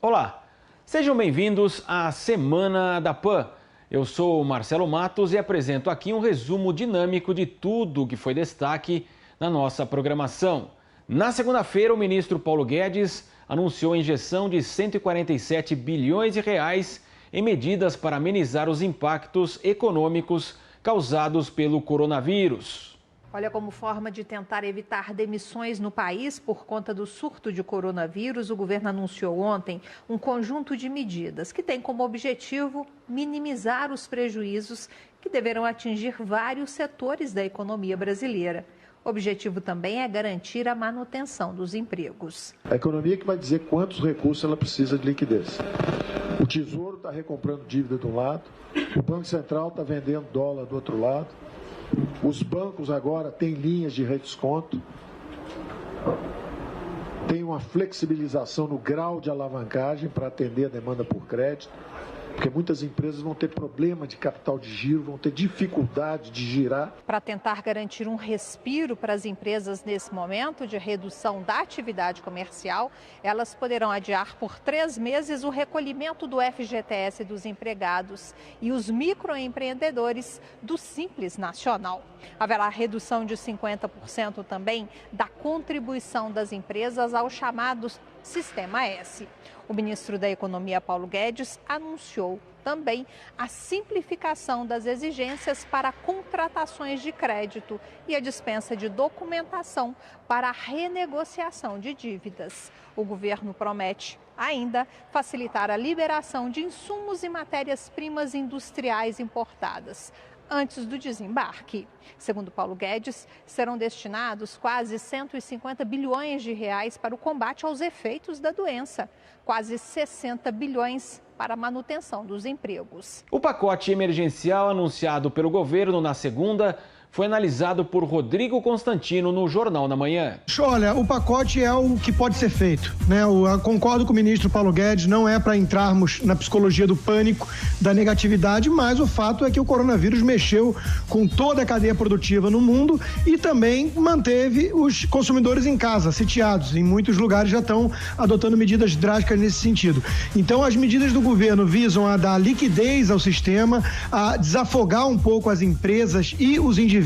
Olá, sejam bem-vindos à Semana da PAN. Eu sou o Marcelo Matos e apresento aqui um resumo dinâmico de tudo o que foi destaque na nossa programação. Na segunda-feira, o ministro Paulo Guedes anunciou a injeção de 147 bilhões de reais em medidas para amenizar os impactos econômicos causados pelo coronavírus. Olha, como forma de tentar evitar demissões no país por conta do surto de coronavírus, o governo anunciou ontem um conjunto de medidas que tem como objetivo minimizar os prejuízos que deverão atingir vários setores da economia brasileira. O objetivo também é garantir a manutenção dos empregos. A economia que vai dizer quantos recursos ela precisa de liquidez. O Tesouro está recomprando dívida de um lado, o Banco Central está vendendo dólar do outro lado. Os bancos agora têm linhas de redesconto, tem uma flexibilização no grau de alavancagem para atender a demanda por crédito, porque muitas empresas vão ter problema de capital de giro, vão ter dificuldade de girar. Para tentar garantir um respiro para as empresas nesse momento de redução da atividade comercial, elas poderão adiar por 3 meses o recolhimento do FGTS dos empregados e os microempreendedores do Simples Nacional. Haverá redução de 50% também da contribuição das empresas ao chamado Sistema S. O ministro da Economia, Paulo Guedes, anunciou também a simplificação das exigências para contratações de crédito e a dispensa de documentação para a renegociação de dívidas. O governo promete ainda facilitar a liberação de insumos e matérias-primas industriais importadas antes do desembarque. Segundo Paulo Guedes, serão destinados quase 150 bilhões de reais para o combate aos efeitos da doença, quase 60 bilhões para a manutenção dos empregos. O pacote emergencial anunciado pelo governo na segunda foi analisado por Rodrigo Constantino no Jornal da Manhã. Olha, o pacote é o que pode ser feito, né? Eu concordo com o ministro Paulo Guedes, não é para entrarmos na psicologia do pânico, da negatividade, mas o fato é que o coronavírus mexeu com toda a cadeia produtiva no mundo e também manteve os consumidores em casa, sitiados. Em muitos lugares já estão adotando medidas drásticas nesse sentido. Então, as medidas do governo visam a dar liquidez ao sistema, a desafogar um pouco as empresas e os indivíduos,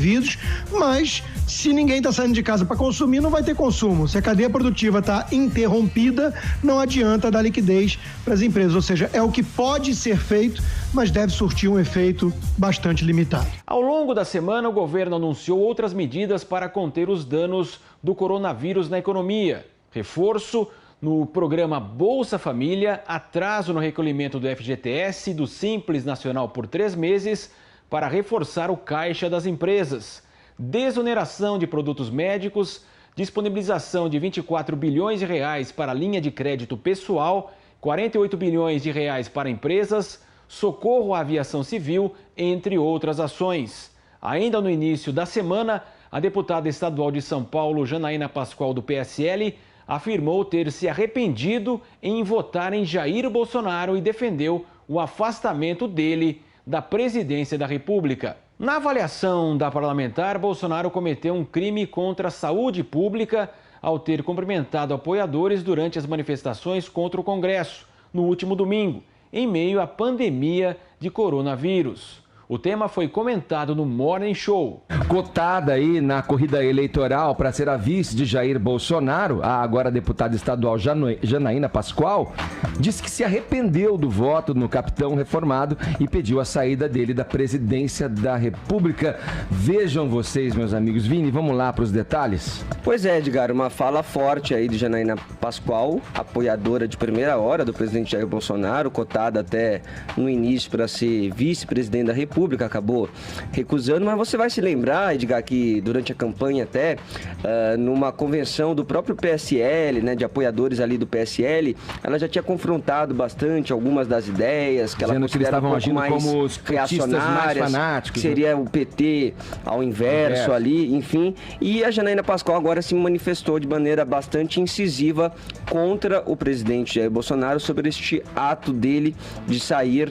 mas se ninguém está saindo de casa para consumir, não vai ter consumo. Se a cadeia produtiva está interrompida, não adianta dar liquidez para as empresas. Ou seja, é o que pode ser feito, mas deve surtir um efeito bastante limitado. Ao longo da semana, o governo anunciou outras medidas para conter os danos do coronavírus na economia. Reforço no programa Bolsa Família, atraso no recolhimento do FGTS e do Simples Nacional por 3 meses, para reforçar o caixa das empresas, desoneração de produtos médicos, disponibilização de 24 bilhões de reais para a linha de crédito pessoal, 48 bilhões de reais para empresas, socorro à aviação civil, entre outras ações. Ainda no início da semana, a deputada estadual de São Paulo, Janaína Pascoal, do PSL, afirmou ter se arrependido em votar em Jair Bolsonaro e defendeu o afastamento dele da presidência da República. Na avaliação da parlamentar, Bolsonaro cometeu um crime contra a saúde pública ao ter cumprimentado apoiadores durante as manifestações contra o Congresso, no último domingo, em meio à pandemia de coronavírus. O tema foi comentado no Morning Show. Cotada aí na corrida eleitoral para ser a vice de Jair Bolsonaro, a agora deputada estadual Janaína Pascoal disse que se arrependeu do voto no capitão reformado e pediu a saída dele da presidência da República. Vejam vocês, meus amigos. Vini, vamos lá para os detalhes? Pois é, Edgar, uma fala forte aí de Janaína Pascoal, apoiadora de primeira hora do presidente Jair Bolsonaro, cotada até no início para ser vice-presidente da República, acabou recusando, mas você vai se lembrar, Edgar, que durante a campanha até, numa convenção do próprio PSL, né, de apoiadores ali do PSL, ela já tinha confrontado bastante algumas das ideias que ela considera um pouco mais como os reacionárias, mais fanáticos, que seria o PT ao inverso ali, enfim, e a Janaína Pascoal agora se manifestou de maneira bastante incisiva contra o presidente Jair Bolsonaro sobre este ato dele de sair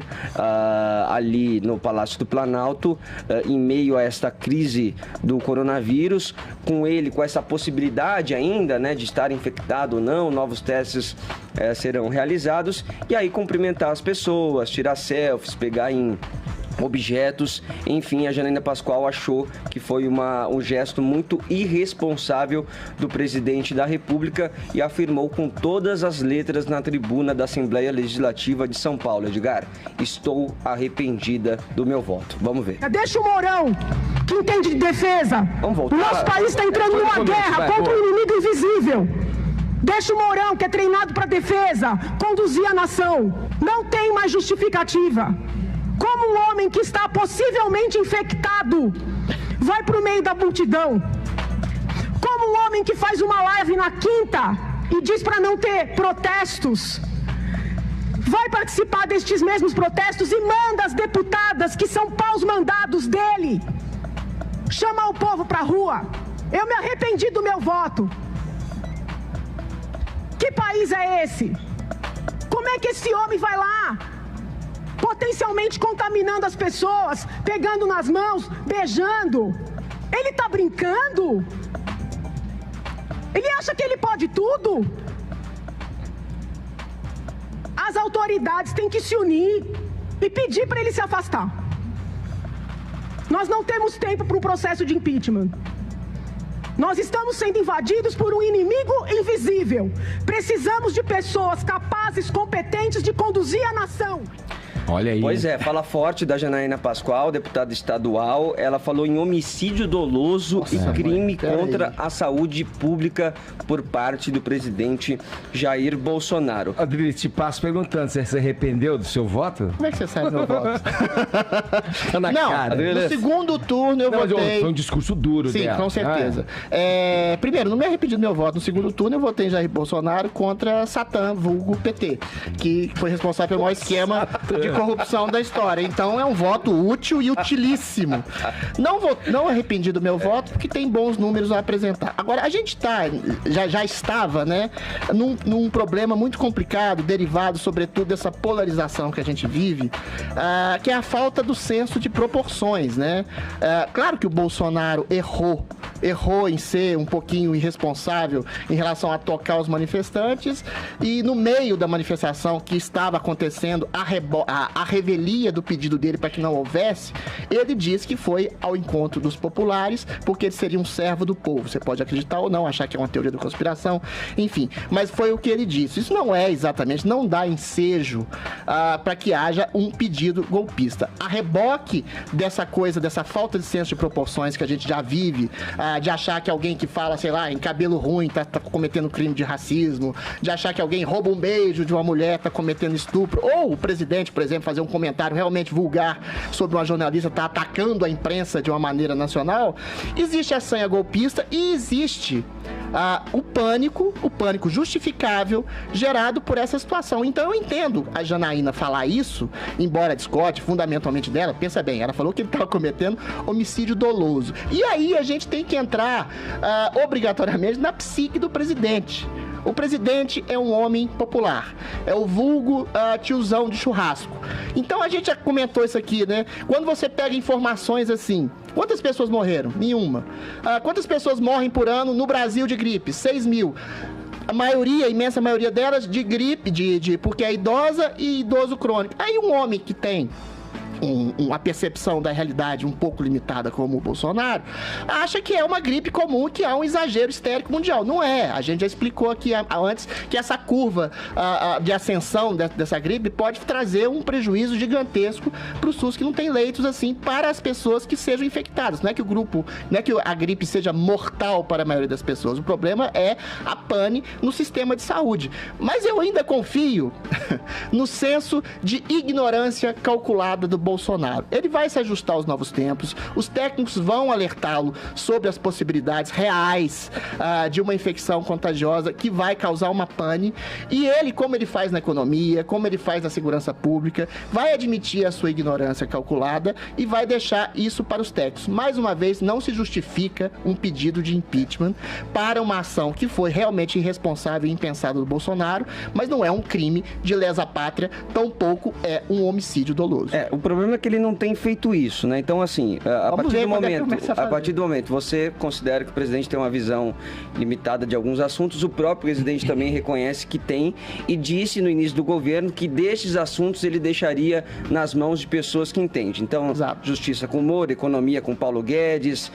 ali no Palácio Palácio do Planalto, em meio a esta crise do coronavírus, com essa possibilidade ainda, né, de estar infectado ou não, novos testes serão realizados, e aí cumprimentar as pessoas, tirar selfies, pegar em objetos, enfim, a Janaína Pascoal achou que foi um gesto muito irresponsável do presidente da República e afirmou com todas as letras na tribuna da Assembleia Legislativa de São Paulo: Edgar, estou arrependida do meu voto. Vamos ver. Deixa o Mourão, que entende de defesa. Vamos voltar. O nosso país está entrando numa guerra contra um inimigo invisível. Deixa o Mourão, que é treinado para defesa, conduzir a nação. Não tem mais justificativa. Como um homem que está possivelmente infectado vai para o meio da multidão? Como um homem que faz uma live na quinta e diz para não ter protestos, vai participar destes mesmos protestos e manda as deputadas, que são paus mandados dele, chamar o povo para a rua? Eu me arrependi do meu voto. Que país é esse? Como é que esse homem vai lá, potencialmente contaminando as pessoas, pegando nas mãos, beijando? Ele tá brincando? Ele acha que ele pode tudo? As autoridades têm que se unir e pedir para ele se afastar. Nós não temos tempo para um processo de impeachment. Nós estamos sendo invadidos por um inimigo invisível. Precisamos de pessoas capazes, competentes de conduzir a nação. Olha aí. Pois é, fala forte da Janaína Pascoal, deputada estadual. Ela falou em homicídio doloso e crime contra a saúde pública por parte do presidente Jair Bolsonaro. Adri, te passo perguntando, você se arrependeu do seu voto? Como é que você sabe do meu voto? Tá na Não, cara. no segundo turno eu votei... Foi um discurso duro Sim, dela. com certeza. Primeiro, não me arrependi do meu voto. No segundo turno eu votei em Jair Bolsonaro contra Satã, vulgo PT, que foi responsável pelo maior esquema de corrupção da história. Então é um voto útil e utilíssimo. Não arrependi do meu voto porque tem bons números a apresentar. Agora, a gente já estava, né, num problema muito complicado, derivado sobretudo dessa polarização que a gente vive, que é a falta do senso de proporções, né? Claro que o Bolsonaro errou em ser um pouquinho irresponsável em relação a tocar os manifestantes, e no meio da manifestação que estava acontecendo, a revelia do pedido dele para que não houvesse, ele disse que foi ao encontro dos populares porque ele seria um servo do povo. Você pode acreditar ou não, achar que é uma teoria da conspiração, enfim, mas foi o que ele disse. Isso não é exatamente, não dá ensejo para que haja um pedido golpista. A reboque dessa coisa, dessa falta de senso de proporções que a gente já vive, de achar que alguém que fala, sei lá, em cabelo ruim tá cometendo crime de racismo, de achar que alguém rouba um beijo de uma mulher, tá cometendo estupro, ou o presidente, por exemplo, fazer um comentário realmente vulgar sobre uma jornalista, tá atacando a imprensa de uma maneira nacional. Existe a sanha golpista e existe o pânico justificável gerado por essa situação. Então eu entendo a Janaína falar isso, embora discorde fundamentalmente dela. Pensa bem, ela falou que ele estava cometendo homicídio doloso. E aí a gente tem que entrar obrigatoriamente na psique do presidente. O presidente é um homem popular, é o vulgo tiozão de churrasco. Então a gente já comentou isso aqui, né? Quando você pega informações assim, quantas pessoas morreram? Nenhuma. Quantas pessoas morrem por ano no Brasil de gripe? 6 mil. A imensa maioria delas de gripe, porque é idosa e idoso crônico. Aí um homem que tem uma percepção da realidade um pouco limitada como o Bolsonaro, acha que é uma gripe comum, que há um exagero histérico mundial. Não é. A gente já explicou aqui antes que essa curva de ascensão dessa gripe pode trazer um prejuízo gigantesco para o SUS, que não tem leitos assim para as pessoas que sejam infectadas. Não é que a gripe seja mortal para a maioria das pessoas. O problema é a pane no sistema de saúde. Mas eu ainda confio no senso de ignorância calculada do Bolsonaro. Ele vai se ajustar aos novos tempos, os técnicos vão alertá-lo sobre as possibilidades reais de uma infecção contagiosa que vai causar uma pane, e ele, como ele faz na economia, como ele faz na segurança pública, vai admitir a sua ignorância calculada e vai deixar isso para os técnicos. Mais uma vez, não se justifica um pedido de impeachment para uma ação que foi realmente irresponsável e impensada do Bolsonaro, mas não é um crime de lesa pátria, tampouco é um homicídio doloso. O problema problema é que ele não tem feito isso, né? Então, assim, a partir do momento você considera que o presidente tem uma visão limitada de alguns assuntos, o próprio presidente também reconhece que tem e disse no início do governo que destes assuntos ele deixaria nas mãos de pessoas que entendem. Então, justiça com Moro, economia com Paulo Guedes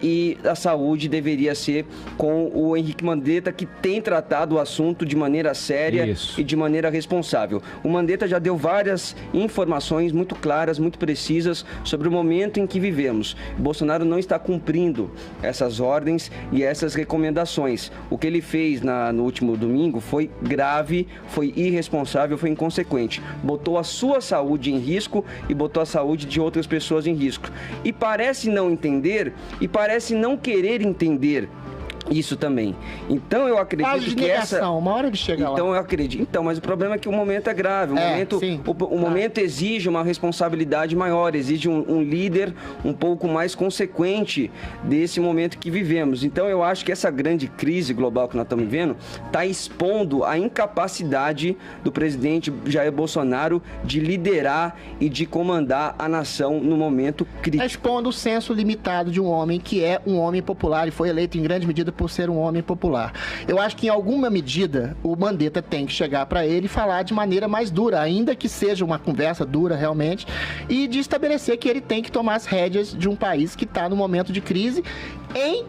e a saúde deveria ser com o Henrique Mandetta, que tem tratado o assunto de maneira séria e de maneira responsável. O Mandetta já deu várias informações muito claras, muito precisas sobre o momento em que vivemos. Bolsonaro não está cumprindo essas ordens e essas recomendações. O que ele fez no último domingo foi grave, foi irresponsável, foi inconsequente. Botou a sua saúde em risco e botou a saúde de outras pessoas em risco. E parece não entender e parece não querer entender isso também. Então eu acredito que uma hora de chegar lá. Eu acredito. Então, mas o problema é que o momento é grave. O momento exige uma responsabilidade maior, exige um líder um pouco mais consequente desse momento que vivemos. Então eu acho que essa grande crise global que nós estamos vivendo está expondo a incapacidade do presidente Jair Bolsonaro de liderar e de comandar a nação no momento crítico. Está expondo o senso limitado de um homem que é um homem popular e foi eleito em grande medida por ser um homem popular. Eu acho que em alguma medida o Mandetta tem que chegar para ele e falar de maneira mais dura, ainda que seja uma conversa dura realmente, e de estabelecer que ele tem que tomar as rédeas de um país que está no momento de crise em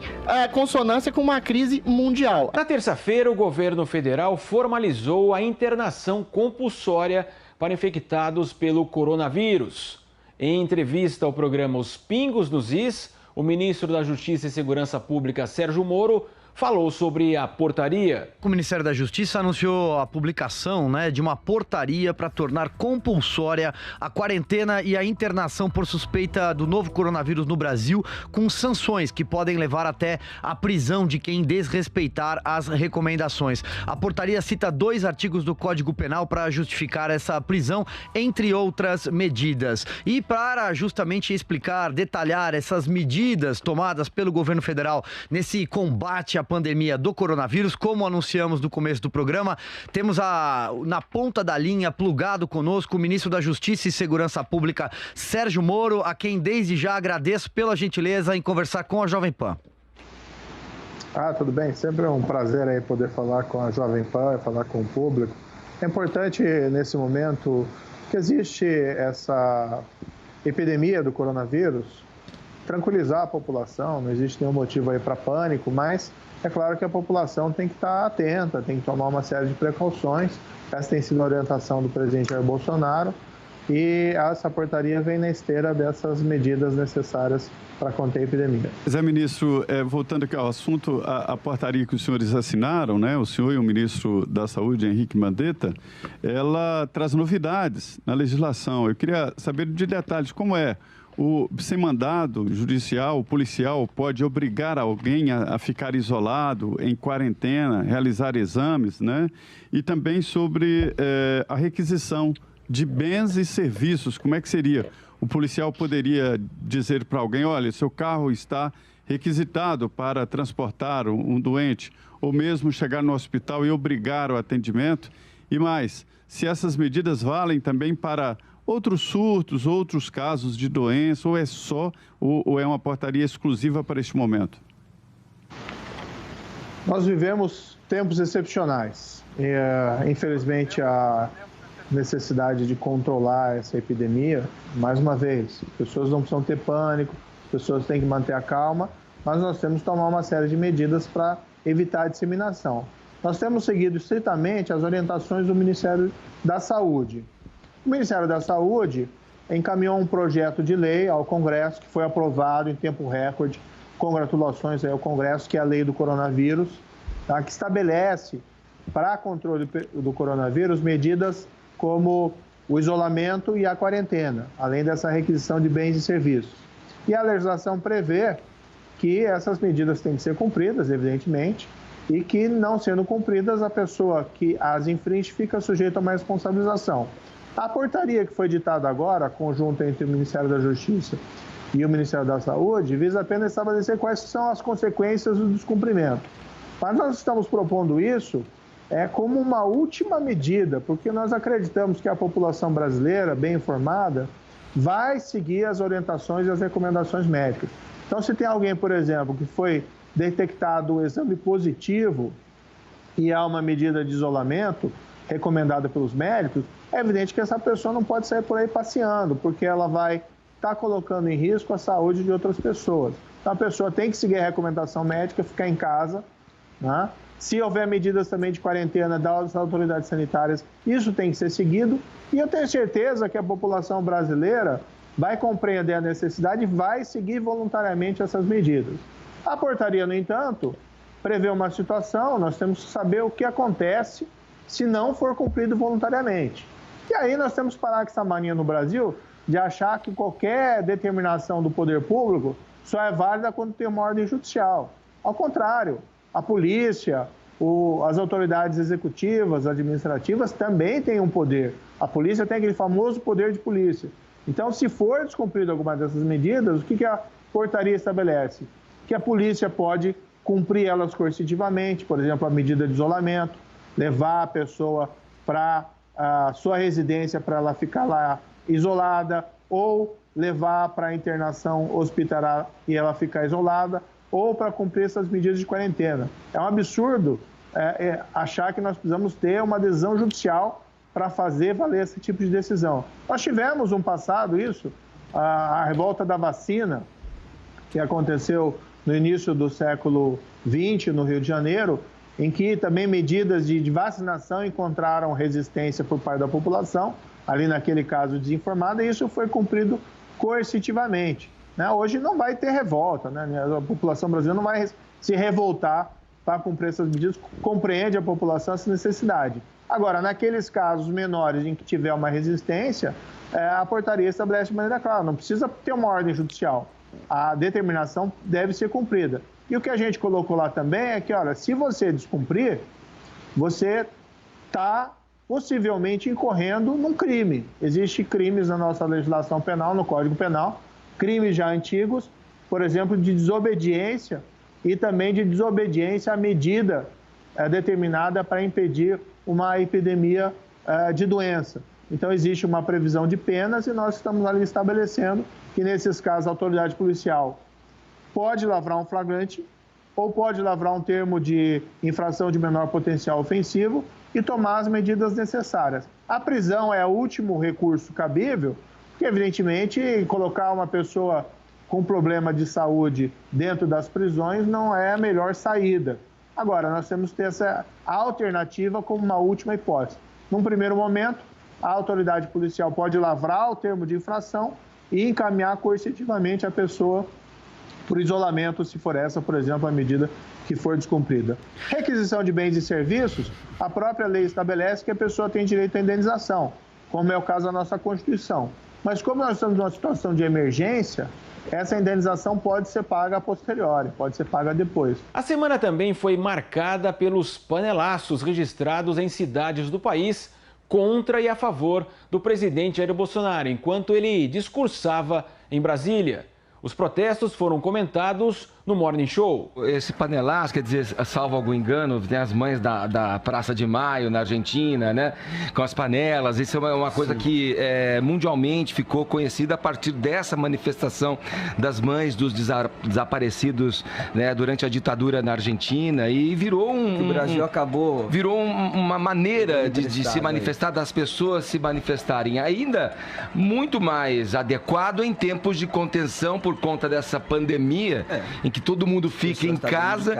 consonância com uma crise mundial. Na terça-feira, o governo federal formalizou a internação compulsória para infectados pelo coronavírus. Em entrevista ao programa Os Pingos nos Is, o ministro da Justiça e Segurança Pública, Sérgio Moro, falou sobre a portaria. O Ministério da Justiça anunciou a publicação de uma portaria para tornar compulsória a quarentena e a internação por suspeita do novo coronavírus no Brasil, com sanções que podem levar até a prisão de quem desrespeitar as recomendações. A portaria cita 2 artigos do Código Penal para justificar essa prisão, entre outras medidas. E para justamente explicar, detalhar essas medidas tomadas pelo governo federal nesse combate à pandemia do coronavírus, como anunciamos no começo do programa, temos na ponta da linha, plugado conosco, o ministro da Justiça e Segurança Pública, Sérgio Moro, a quem desde já agradeço pela gentileza em conversar com a Jovem Pan. Tudo bem, sempre é um prazer aí poder falar com a Jovem Pan, falar com o público. É importante nesse momento que existe essa epidemia do coronavírus, tranquilizar a população, não existe nenhum motivo aí para pânico, mas é claro que a população tem que estar atenta, tem que tomar uma série de precauções. Essa tem sido a orientação do presidente Jair Bolsonaro e essa portaria vem na esteira dessas medidas necessárias para conter a epidemia. Zé Ministro, voltando aqui ao assunto, a portaria que os senhores assinaram, o senhor e o ministro da Saúde, Henrique Mandetta, ela traz novidades na legislação. Eu queria saber de detalhes como sem mandado judicial, o policial pode obrigar alguém a ficar isolado, em quarentena, realizar exames, E também sobre a requisição de bens e serviços, como é que seria? O policial poderia dizer para alguém, olha, seu carro está requisitado para transportar um doente, ou mesmo chegar no hospital e obrigar o atendimento? E mais, se essas medidas valem também para outros surtos, outros casos de doença, ou é uma portaria exclusiva para este momento? Nós vivemos tempos excepcionais. Infelizmente, a necessidade de controlar essa epidemia, mais uma vez, as pessoas não precisam ter pânico, as pessoas têm que manter a calma, mas nós temos que tomar uma série de medidas para evitar a disseminação. Nós temos seguido estritamente as orientações do Ministério da Saúde. O Ministério da Saúde encaminhou um projeto de lei ao Congresso, que foi aprovado em tempo recorde. Congratulações ao Congresso, que é a lei do coronavírus, que estabelece para controle do coronavírus medidas como o isolamento e a quarentena, além dessa requisição de bens e serviços. E a legislação prevê que essas medidas têm que ser cumpridas, evidentemente, e que, não sendo cumpridas, a pessoa que as infringe fica sujeita a uma responsabilização. A portaria que foi ditada agora, conjunta entre o Ministério da Justiça e o Ministério da Saúde, visa apenas estabelecer quais são as consequências do descumprimento. Mas nós estamos propondo isso como uma última medida, porque nós acreditamos que a população brasileira, bem informada, vai seguir as orientações e as recomendações médicas. Então, se tem alguém, por exemplo, que foi detectado o exame positivo e há uma medida de isolamento recomendada pelos médicos, é evidente que essa pessoa não pode sair por aí passeando, porque ela vai estar colocando em risco a saúde de outras pessoas. Então, a pessoa tem que seguir a recomendação médica, ficar em casa, né? Se houver medidas também de quarentena das autoridades sanitárias, isso tem que ser seguido. E eu tenho certeza que a população brasileira vai compreender a necessidade e vai seguir voluntariamente essas medidas. A portaria, no entanto, prevê uma situação, nós temos que saber o que acontece se não for cumprido voluntariamente. E aí nós temos que parar com essa mania no Brasil de achar que qualquer determinação do poder público só é válida quando tem uma ordem judicial. Ao contrário, a polícia, as autoridades executivas, administrativas também têm um poder. A polícia tem aquele famoso poder de polícia. Então, se for descumprido alguma dessas medidas, o que a portaria estabelece? Que a polícia pode cumprir elas coercitivamente, por exemplo, a medida de isolamento, levar a pessoa para a sua residência para ela ficar lá isolada, ou levar para a internação hospitalar e ela ficar isolada, ou para cumprir essas medidas de quarentena. É um absurdo achar que nós precisamos ter uma decisão judicial para fazer valer esse tipo de decisão. Nós tivemos um passado isso, a revolta da vacina, que aconteceu no início do século XX, no Rio de Janeiro, em que também medidas de vacinação encontraram resistência por parte da população, ali naquele caso desinformada, e isso foi cumprido coercitivamente. Né? Hoje não vai ter revolta, né? A população brasileira não vai se revoltar para cumprir essas medidas, compreende a população essa necessidade. Agora, naqueles casos menores em que tiver uma resistência, a portaria estabelece de maneira clara, não precisa ter uma ordem judicial, a determinação deve ser cumprida. E o que a gente colocou lá também é que, olha, se você descumprir, você está possivelmente incorrendo num crime. Existem crimes na nossa legislação penal, no Código Penal, crimes já antigos, por exemplo, de desobediência e também de desobediência à medida determinada para impedir uma epidemia de doença. Então, existe uma previsão de penas e nós estamos ali estabelecendo que, nesses casos, a autoridade policial pode lavrar um flagrante ou pode lavrar um termo de infração de menor potencial ofensivo e tomar as medidas necessárias. A prisão é o último recurso cabível, que, evidentemente, colocar uma pessoa com problema de saúde dentro das prisões não é a melhor saída. Agora, nós temos que ter essa alternativa como uma última hipótese. Num primeiro momento, a autoridade policial pode lavrar o termo de infração e encaminhar coercitivamente a pessoa por isolamento, se for essa, por exemplo, a medida que for descumprida. Requisição de bens e serviços, a própria lei estabelece que a pessoa tem direito à indenização, como é o caso da nossa Constituição. Mas como nós estamos numa situação de emergência, essa indenização pode ser paga a posteriori, pode ser paga depois. A semana também foi marcada pelos panelaços registrados em cidades do país contra e a favor do presidente Jair Bolsonaro, enquanto ele discursava em Brasília. Os protestos foram comentados no Morning Show. Esse panelaço, quer dizer, salvo algum engano, tem as mães da Praça de Maio, na Argentina, né? Com as panelas. Isso é uma coisa que mundialmente ficou conhecida a partir dessa manifestação das mães dos desaparecidos, né, durante a ditadura na Argentina. E virou o Brasil acabou... Virou uma maneira de se manifestar, das pessoas se manifestarem. Ainda muito mais adequado em tempos de contenção por conta dessa pandemia, em que todo mundo fica em casa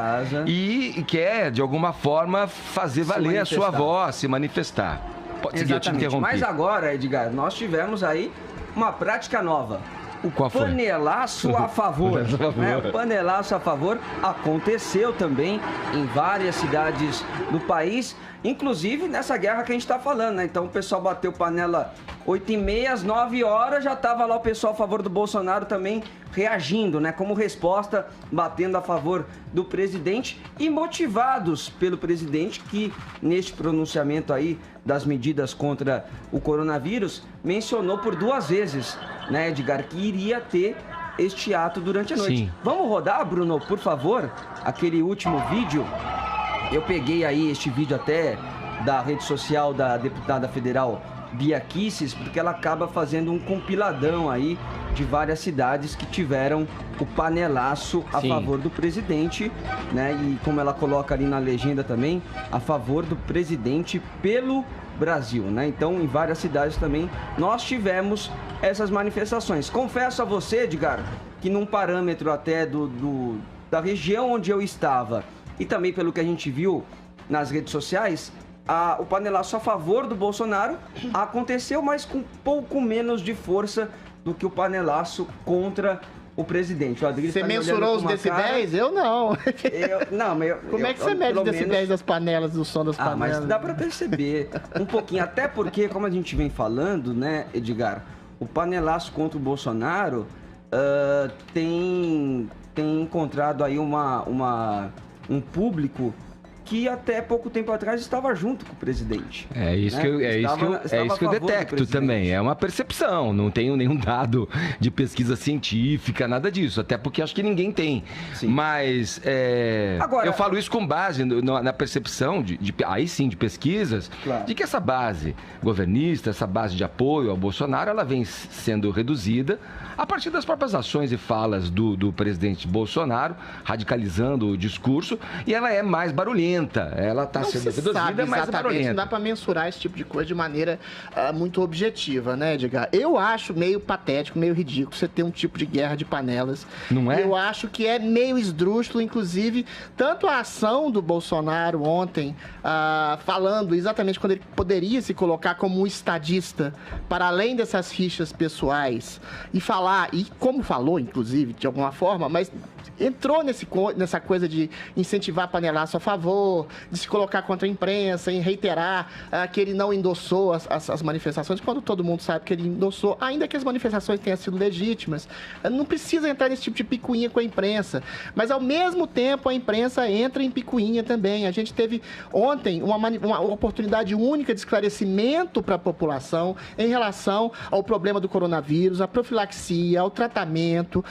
e quer, de alguma forma, fazer valer a sua voz, se manifestar. Pode seguir, eu te interrompi. Mas agora, Edgar, nós tivemos aí uma prática nova. O panelaço a favor. O panelaço a favor aconteceu também em várias cidades do país, inclusive nessa guerra que a gente está falando, né? Então o pessoal bateu panela 8h30, às 9 horas já estava lá o pessoal a favor do Bolsonaro também reagindo, né? Como resposta, batendo a favor do presidente e motivados pelo presidente que, neste pronunciamento aí das medidas contra o coronavírus, mencionou por 2 vezes, né, Edgar, que iria ter este ato durante a noite. Sim. Vamos rodar, Bruno, por favor, aquele último vídeo. Eu peguei aí este vídeo até da rede social da deputada federal Bia Kicis, porque ela acaba fazendo um compiladão aí de várias cidades que tiveram o panelaço a favor do presidente, né? E como ela coloca ali na legenda também, a favor do presidente pelo Brasil, né? Então, em várias cidades também nós tivemos essas manifestações. Confesso a você, Edgar, que num parâmetro até da região onde eu estava e também pelo que a gente viu nas redes sociais, o panelaço a favor do Bolsonaro aconteceu, mas com pouco menos de força do que o panelaço contra o presidente. Você mensurou os decibéis? Eu não. Como é que você mede os decibéis das panelas, do som das panelas? Mas dá para perceber um pouquinho, até porque, como a gente vem falando, né, Edgar, o panelaço contra o Bolsonaro tem encontrado aí um público que até pouco tempo atrás estava junto com o presidente. É isso, né? que eu detecto também. É uma percepção, não tenho nenhum dado de pesquisa científica, nada disso. Até porque acho que ninguém tem. Sim. Mas agora, eu falo isso com base na percepção, aí sim, de pesquisas, de que essa base governista, essa base de apoio ao Bolsonaro, ela vem sendo reduzida a partir das próprias ações e falas do presidente Bolsonaro, radicalizando o discurso, e ela é mais barulhenta. Ela está sendo reduzida, mas barulhenta. Não dá para mensurar esse tipo de coisa de maneira muito objetiva, né, Edgar? Eu acho meio patético, meio ridículo você ter um tipo de guerra de panelas. Não é? Eu acho que é meio esdrúxulo, inclusive, tanto a ação do Bolsonaro ontem, falando exatamente quando ele poderia se colocar como um estadista, para além dessas rixas pessoais, e falar, e como falou, inclusive, de alguma forma, mas entrou nessa coisa de incentivar panelaço a favor, de se colocar contra a imprensa, em reiterar que ele não endossou as manifestações, quando todo mundo sabe que ele endossou, ainda que as manifestações tenham sido legítimas. Não precisa entrar nesse tipo de picuinha com a imprensa, mas ao mesmo tempo a imprensa entra em picuinha também. A gente teve ontem uma oportunidade única de esclarecimento para a população em relação ao problema do coronavírus, à profilaxia, ao tratamento,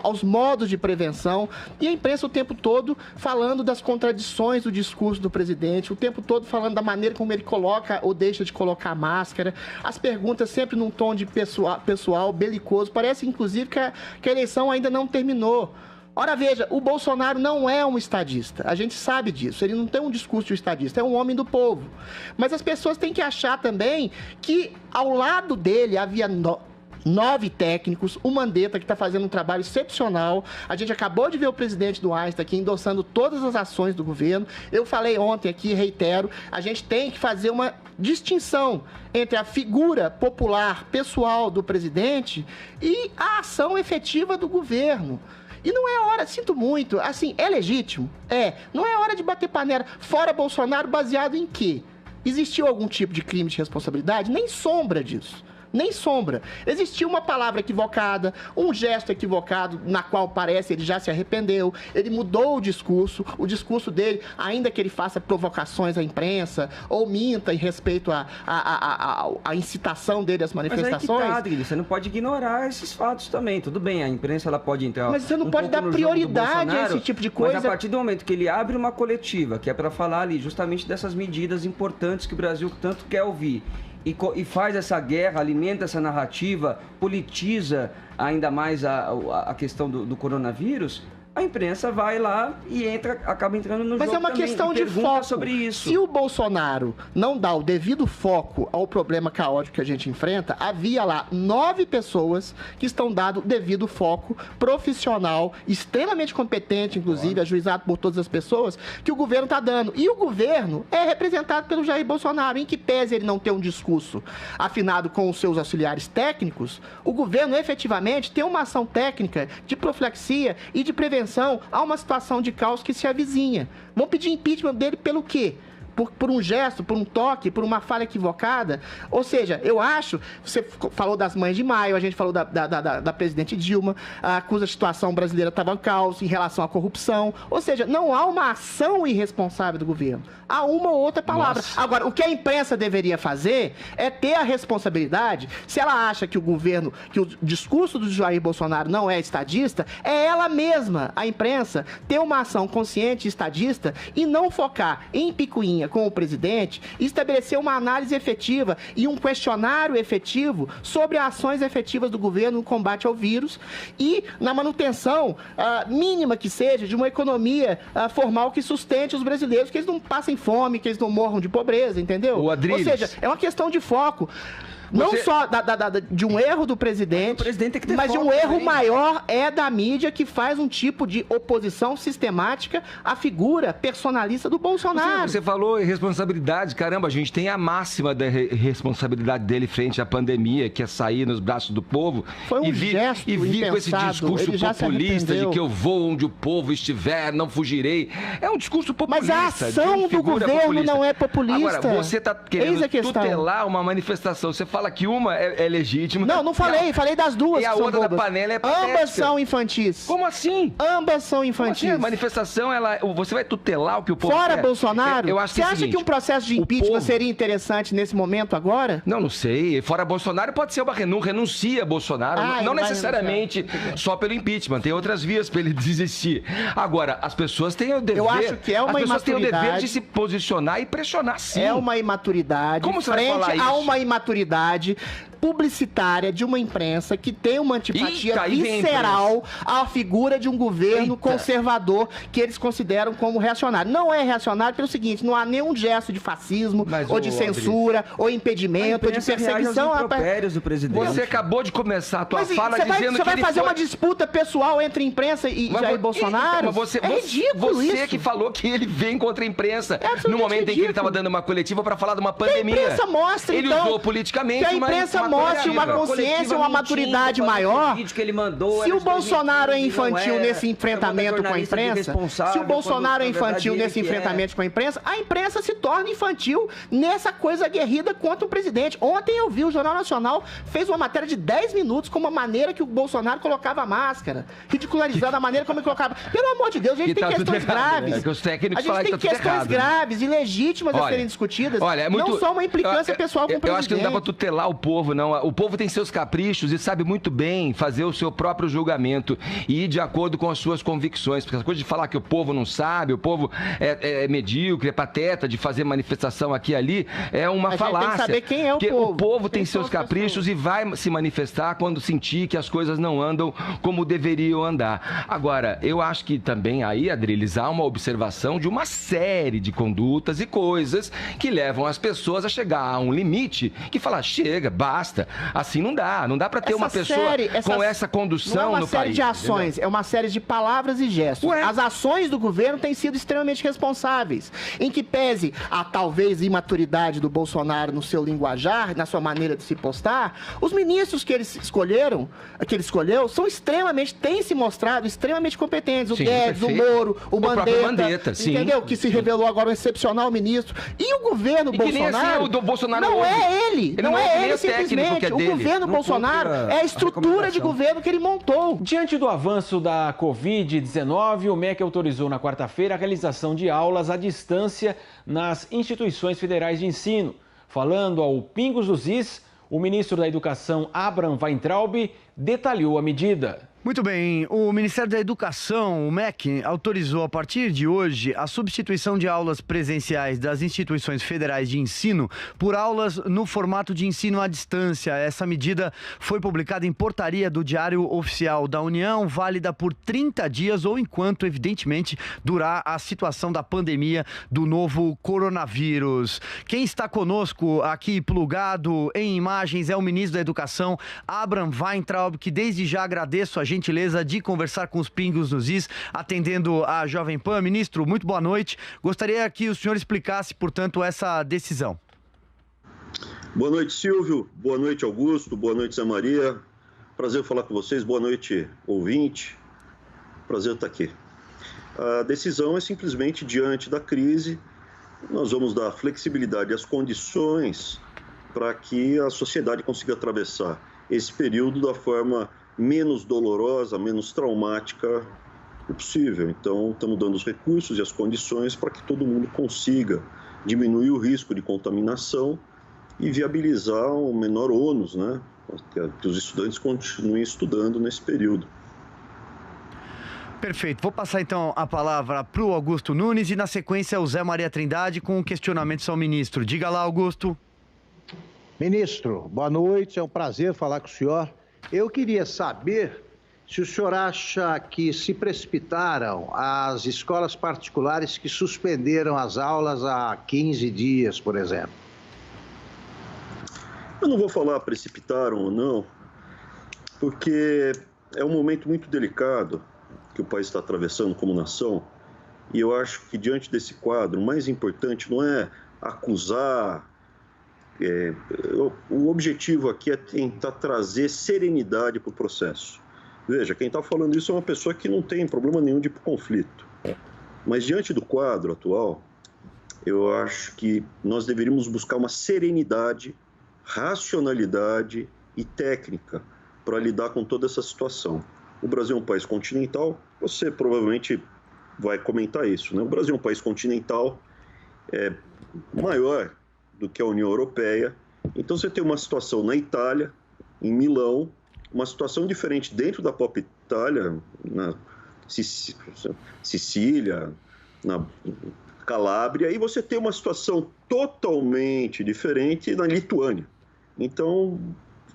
aos modos de prevenção, e a imprensa o tempo todo falando das contradições do discurso do presidente, o tempo todo falando da maneira como ele coloca ou deixa de colocar a máscara, as perguntas sempre num tom de pessoal belicoso, parece inclusive que a eleição ainda não terminou. Ora, veja, o Bolsonaro não é um estadista, a gente sabe disso, ele não tem um discurso de estadista, é um homem do povo. Mas as pessoas têm que achar também que ao lado dele havia 9 técnicos, o Mandetta, que está fazendo um trabalho excepcional. A gente acabou de ver o presidente do Einstein aqui endossando todas as ações do governo. Eu falei ontem aqui, reitero, a gente tem que fazer uma distinção entre a figura popular, pessoal do presidente e a ação efetiva do governo. E não é hora, sinto muito, assim, é legítimo? Não é hora de bater panela. Fora Bolsonaro, baseado em quê? Existiu algum tipo de crime de responsabilidade? Nem sombra disso. Nem sombra. Existiu uma palavra equivocada, um gesto equivocado, na qual parece ele já se arrependeu, ele mudou o discurso dele, ainda que ele faça provocações à imprensa, ou minta em respeito à incitação dele às manifestações. Mas aí que tá, Adriano, você não pode ignorar esses fatos também. Tudo bem, a imprensa ela pode entrar. Mas você não pode dar prioridade a esse tipo de coisa. Mas a partir do momento que ele abre uma coletiva, que é para falar ali justamente dessas medidas importantes que o Brasil tanto quer ouvir, e faz essa guerra, alimenta essa narrativa, politiza ainda mais a questão do coronavírus, a imprensa vai lá e acaba entrando no jogo. Mas é uma questão de foco sobre isso. Se o Bolsonaro não dá o devido foco ao problema caótico que a gente enfrenta, havia lá 9 pessoas que estão dando devido foco profissional, extremamente competente, inclusive, ajuizado por todas as pessoas, que o governo está dando. E o governo é representado pelo Jair Bolsonaro, em que pese ele não ter um discurso afinado com os seus auxiliares técnicos, o governo efetivamente tem uma ação técnica de profilaxia e de prevenção a uma situação de caos que se avizinha. Vão pedir impeachment dele pelo quê? Por um gesto, por um toque, por uma falha equivocada. Ou seja, eu acho, você falou das mães de maio, a gente falou da presidente Dilma, cuja situação brasileira estava em caos em relação à corrupção. Ou seja, não há uma ação irresponsável do governo. Há uma ou outra palavra. Nossa. Agora, o que a imprensa deveria fazer é ter a responsabilidade, se ela acha que o governo, que o discurso do Jair Bolsonaro não é estadista, é ela mesma, a imprensa, ter uma ação consciente estadista e não focar em picuinha ideia com o presidente e estabelecer uma análise efetiva e um questionário efetivo sobre ações efetivas do governo no combate ao vírus e na manutenção mínima que seja de uma economia formal que sustente os brasileiros, que eles não passem fome, que eles não morram de pobreza, entendeu? Ou seja, é uma questão de foco. Não só de um erro do presidente, mas de um erro maior da mídia que faz um tipo de oposição sistemática à figura personalista do Bolsonaro. Você falou em responsabilidade, caramba, a gente tem a máxima da responsabilidade dele frente à pandemia, que é sair nos braços do povo. Foi um gesto e vir com esse discurso populista de que eu vou onde o povo estiver, não fugirei. É um discurso populista. Mas a ação do governo populista. Não é populista. Agora, você está querendo tutelar uma manifestação. Você fala que uma é legítima. Não falei. Falei das duas. E a outra da panela é patética. Ambas são infantis. Como assim? Ambas são infantis. Como assim? A manifestação, você vai tutelar o que o povo Fora quer? Bolsonaro? Eu acho você acha que um processo de impeachment seria interessante nesse momento agora? Não sei. Fora Bolsonaro pode ser uma renuncia a Bolsonaro. Não necessariamente só pelo impeachment. Tem outras vias para ele desistir. Agora, as pessoas têm o dever... Eu acho que é uma imaturidade. As pessoas têm o dever de se posicionar e pressionar, sim. É uma imaturidade. Como você vai falar isso? Frente a uma imaturidade publicitária de uma imprensa que tem uma antipatia visceral à figura de um governo conservador que eles consideram como reacionário. Não é reacionário pelo seguinte, não há nenhum gesto de fascismo, ou de censura, ou impedimento, ou de perseguição. Do presidente. Você acabou de começar a tua fala dizendo que você vai fazer uma disputa pessoal entre imprensa e Jair Bolsonaro? É ridículo isso. Você que falou que ele vem contra a imprensa no momento em que ele estava dando uma coletiva para falar de uma pandemia. A imprensa mostra, ele usou politicamente, que a imprensa mostre uma consciência, uma maturidade maior. Que ele mandou, se o Bolsonaro é infantil nesse enfrentamento com a imprensa, se o Bolsonaro é infantil nesse enfrentamento com a imprensa se torna infantil nessa coisa aguerrida contra o presidente. Ontem eu vi o Jornal Nacional fez uma matéria de 10 minutos com uma maneira que o Bolsonaro colocava a máscara, ridicularizando a maneira como ele colocava. Pelo amor de Deus, a gente tem questões graves. É que os técnicos a gente tem questões graves e legítimas a serem discutidas. Não só uma implicância pessoal com o presidente. Eu acho que não dá pra tutelar o povo, não. O povo tem seus caprichos e sabe muito bem fazer o seu próprio julgamento e ir de acordo com as suas convicções. Porque essa coisa de falar que o povo não sabe, o povo é medíocre, é pateta, de fazer manifestação aqui e ali, é uma falácia. Tem que saber quem é o povo. O povo tem seus caprichos e vai se manifestar quando sentir que as coisas não andam como deveriam andar. Agora, eu acho que também aí, Adriles, há uma observação de uma série de condutas e coisas que levam as pessoas a chegar a um limite que fala, chega, basta. Assim não dá para ter uma pessoa com essa condução no país. Não é uma série de ações, entendeu? É uma série de palavras e gestos. As ações do governo têm sido extremamente responsáveis, em que pese a talvez imaturidade do Bolsonaro no seu linguajar, na sua maneira de se postar, os ministros que ele escolheu, têm se mostrado extremamente competentes. O Guedes, o Moro, o Mandetta, entendeu? Que se revelou agora um excepcional ministro. E o governo Bolsonaro, do Bolsonaro não hoje. É ele, não é ele simplesmente. O governo Bolsonaro é a estrutura de governo que ele montou. Diante do avanço da Covid-19, o MEC autorizou na quarta-feira a realização de aulas à distância nas instituições federais de ensino. Falando ao Pingos dos Is, o ministro da Educação, Abraham Weintraub, detalhou a medida. Muito bem, o Ministério da Educação, o MEC, autorizou a partir de hoje a substituição de aulas presenciais das instituições federais de ensino por aulas no formato de ensino à distância. Essa medida foi publicada em portaria do Diário Oficial da União, válida por 30 dias ou enquanto, evidentemente, durar a situação da pandemia do novo coronavírus. Quem está conosco aqui plugado em imagens é o ministro da Educação, Abraham Weintraub, que desde já agradeço a gentileza de conversar com os Pingos nos Is, atendendo a Jovem Pan. Ministro, muito boa noite. Gostaria que o senhor explicasse, portanto, essa decisão. Boa noite, Silvio. Boa noite, Augusto. Boa noite, Zé Maria. Prazer falar com vocês. Boa noite, ouvinte. Prazer estar aqui. A decisão é simplesmente diante da crise. Nós vamos dar flexibilidade às condições para que a sociedade consiga atravessar esse período da forma menos dolorosa, menos traumática possível. Então, estamos dando os recursos e as condições para que todo mundo consiga diminuir o risco de contaminação e viabilizar o menor ônus, né? Que os estudantes continuem estudando nesse período. Perfeito. Vou passar então a palavra para o Augusto Nunes e na sequência o Zé Maria Trindade com questionamentos ao ministro. Diga lá, Augusto. Ministro, boa noite, é um prazer falar com o senhor. Eu queria saber se o senhor acha que se precipitaram as escolas particulares que suspenderam as aulas há 15 dias, por exemplo. Eu não vou falar precipitaram ou não, porque é um momento muito delicado que o país está atravessando como nação, e eu acho que diante desse quadro, o mais importante não é acusar, o objetivo aqui é tentar trazer serenidade para o processo. Veja, quem está falando isso é uma pessoa que não tem problema nenhum de conflito, mas diante do quadro atual, eu acho que nós deveríamos buscar uma serenidade, racionalidade e técnica para lidar com toda essa situação. O Brasil é um país continental, você provavelmente vai comentar isso, né? O Brasil é um país continental, maior do que a União Europeia, então você tem uma situação na Itália, em Milão, uma situação diferente dentro da própria Itália, na Sicília, na Calábria, e você tem uma situação totalmente diferente na Lituânia. Então,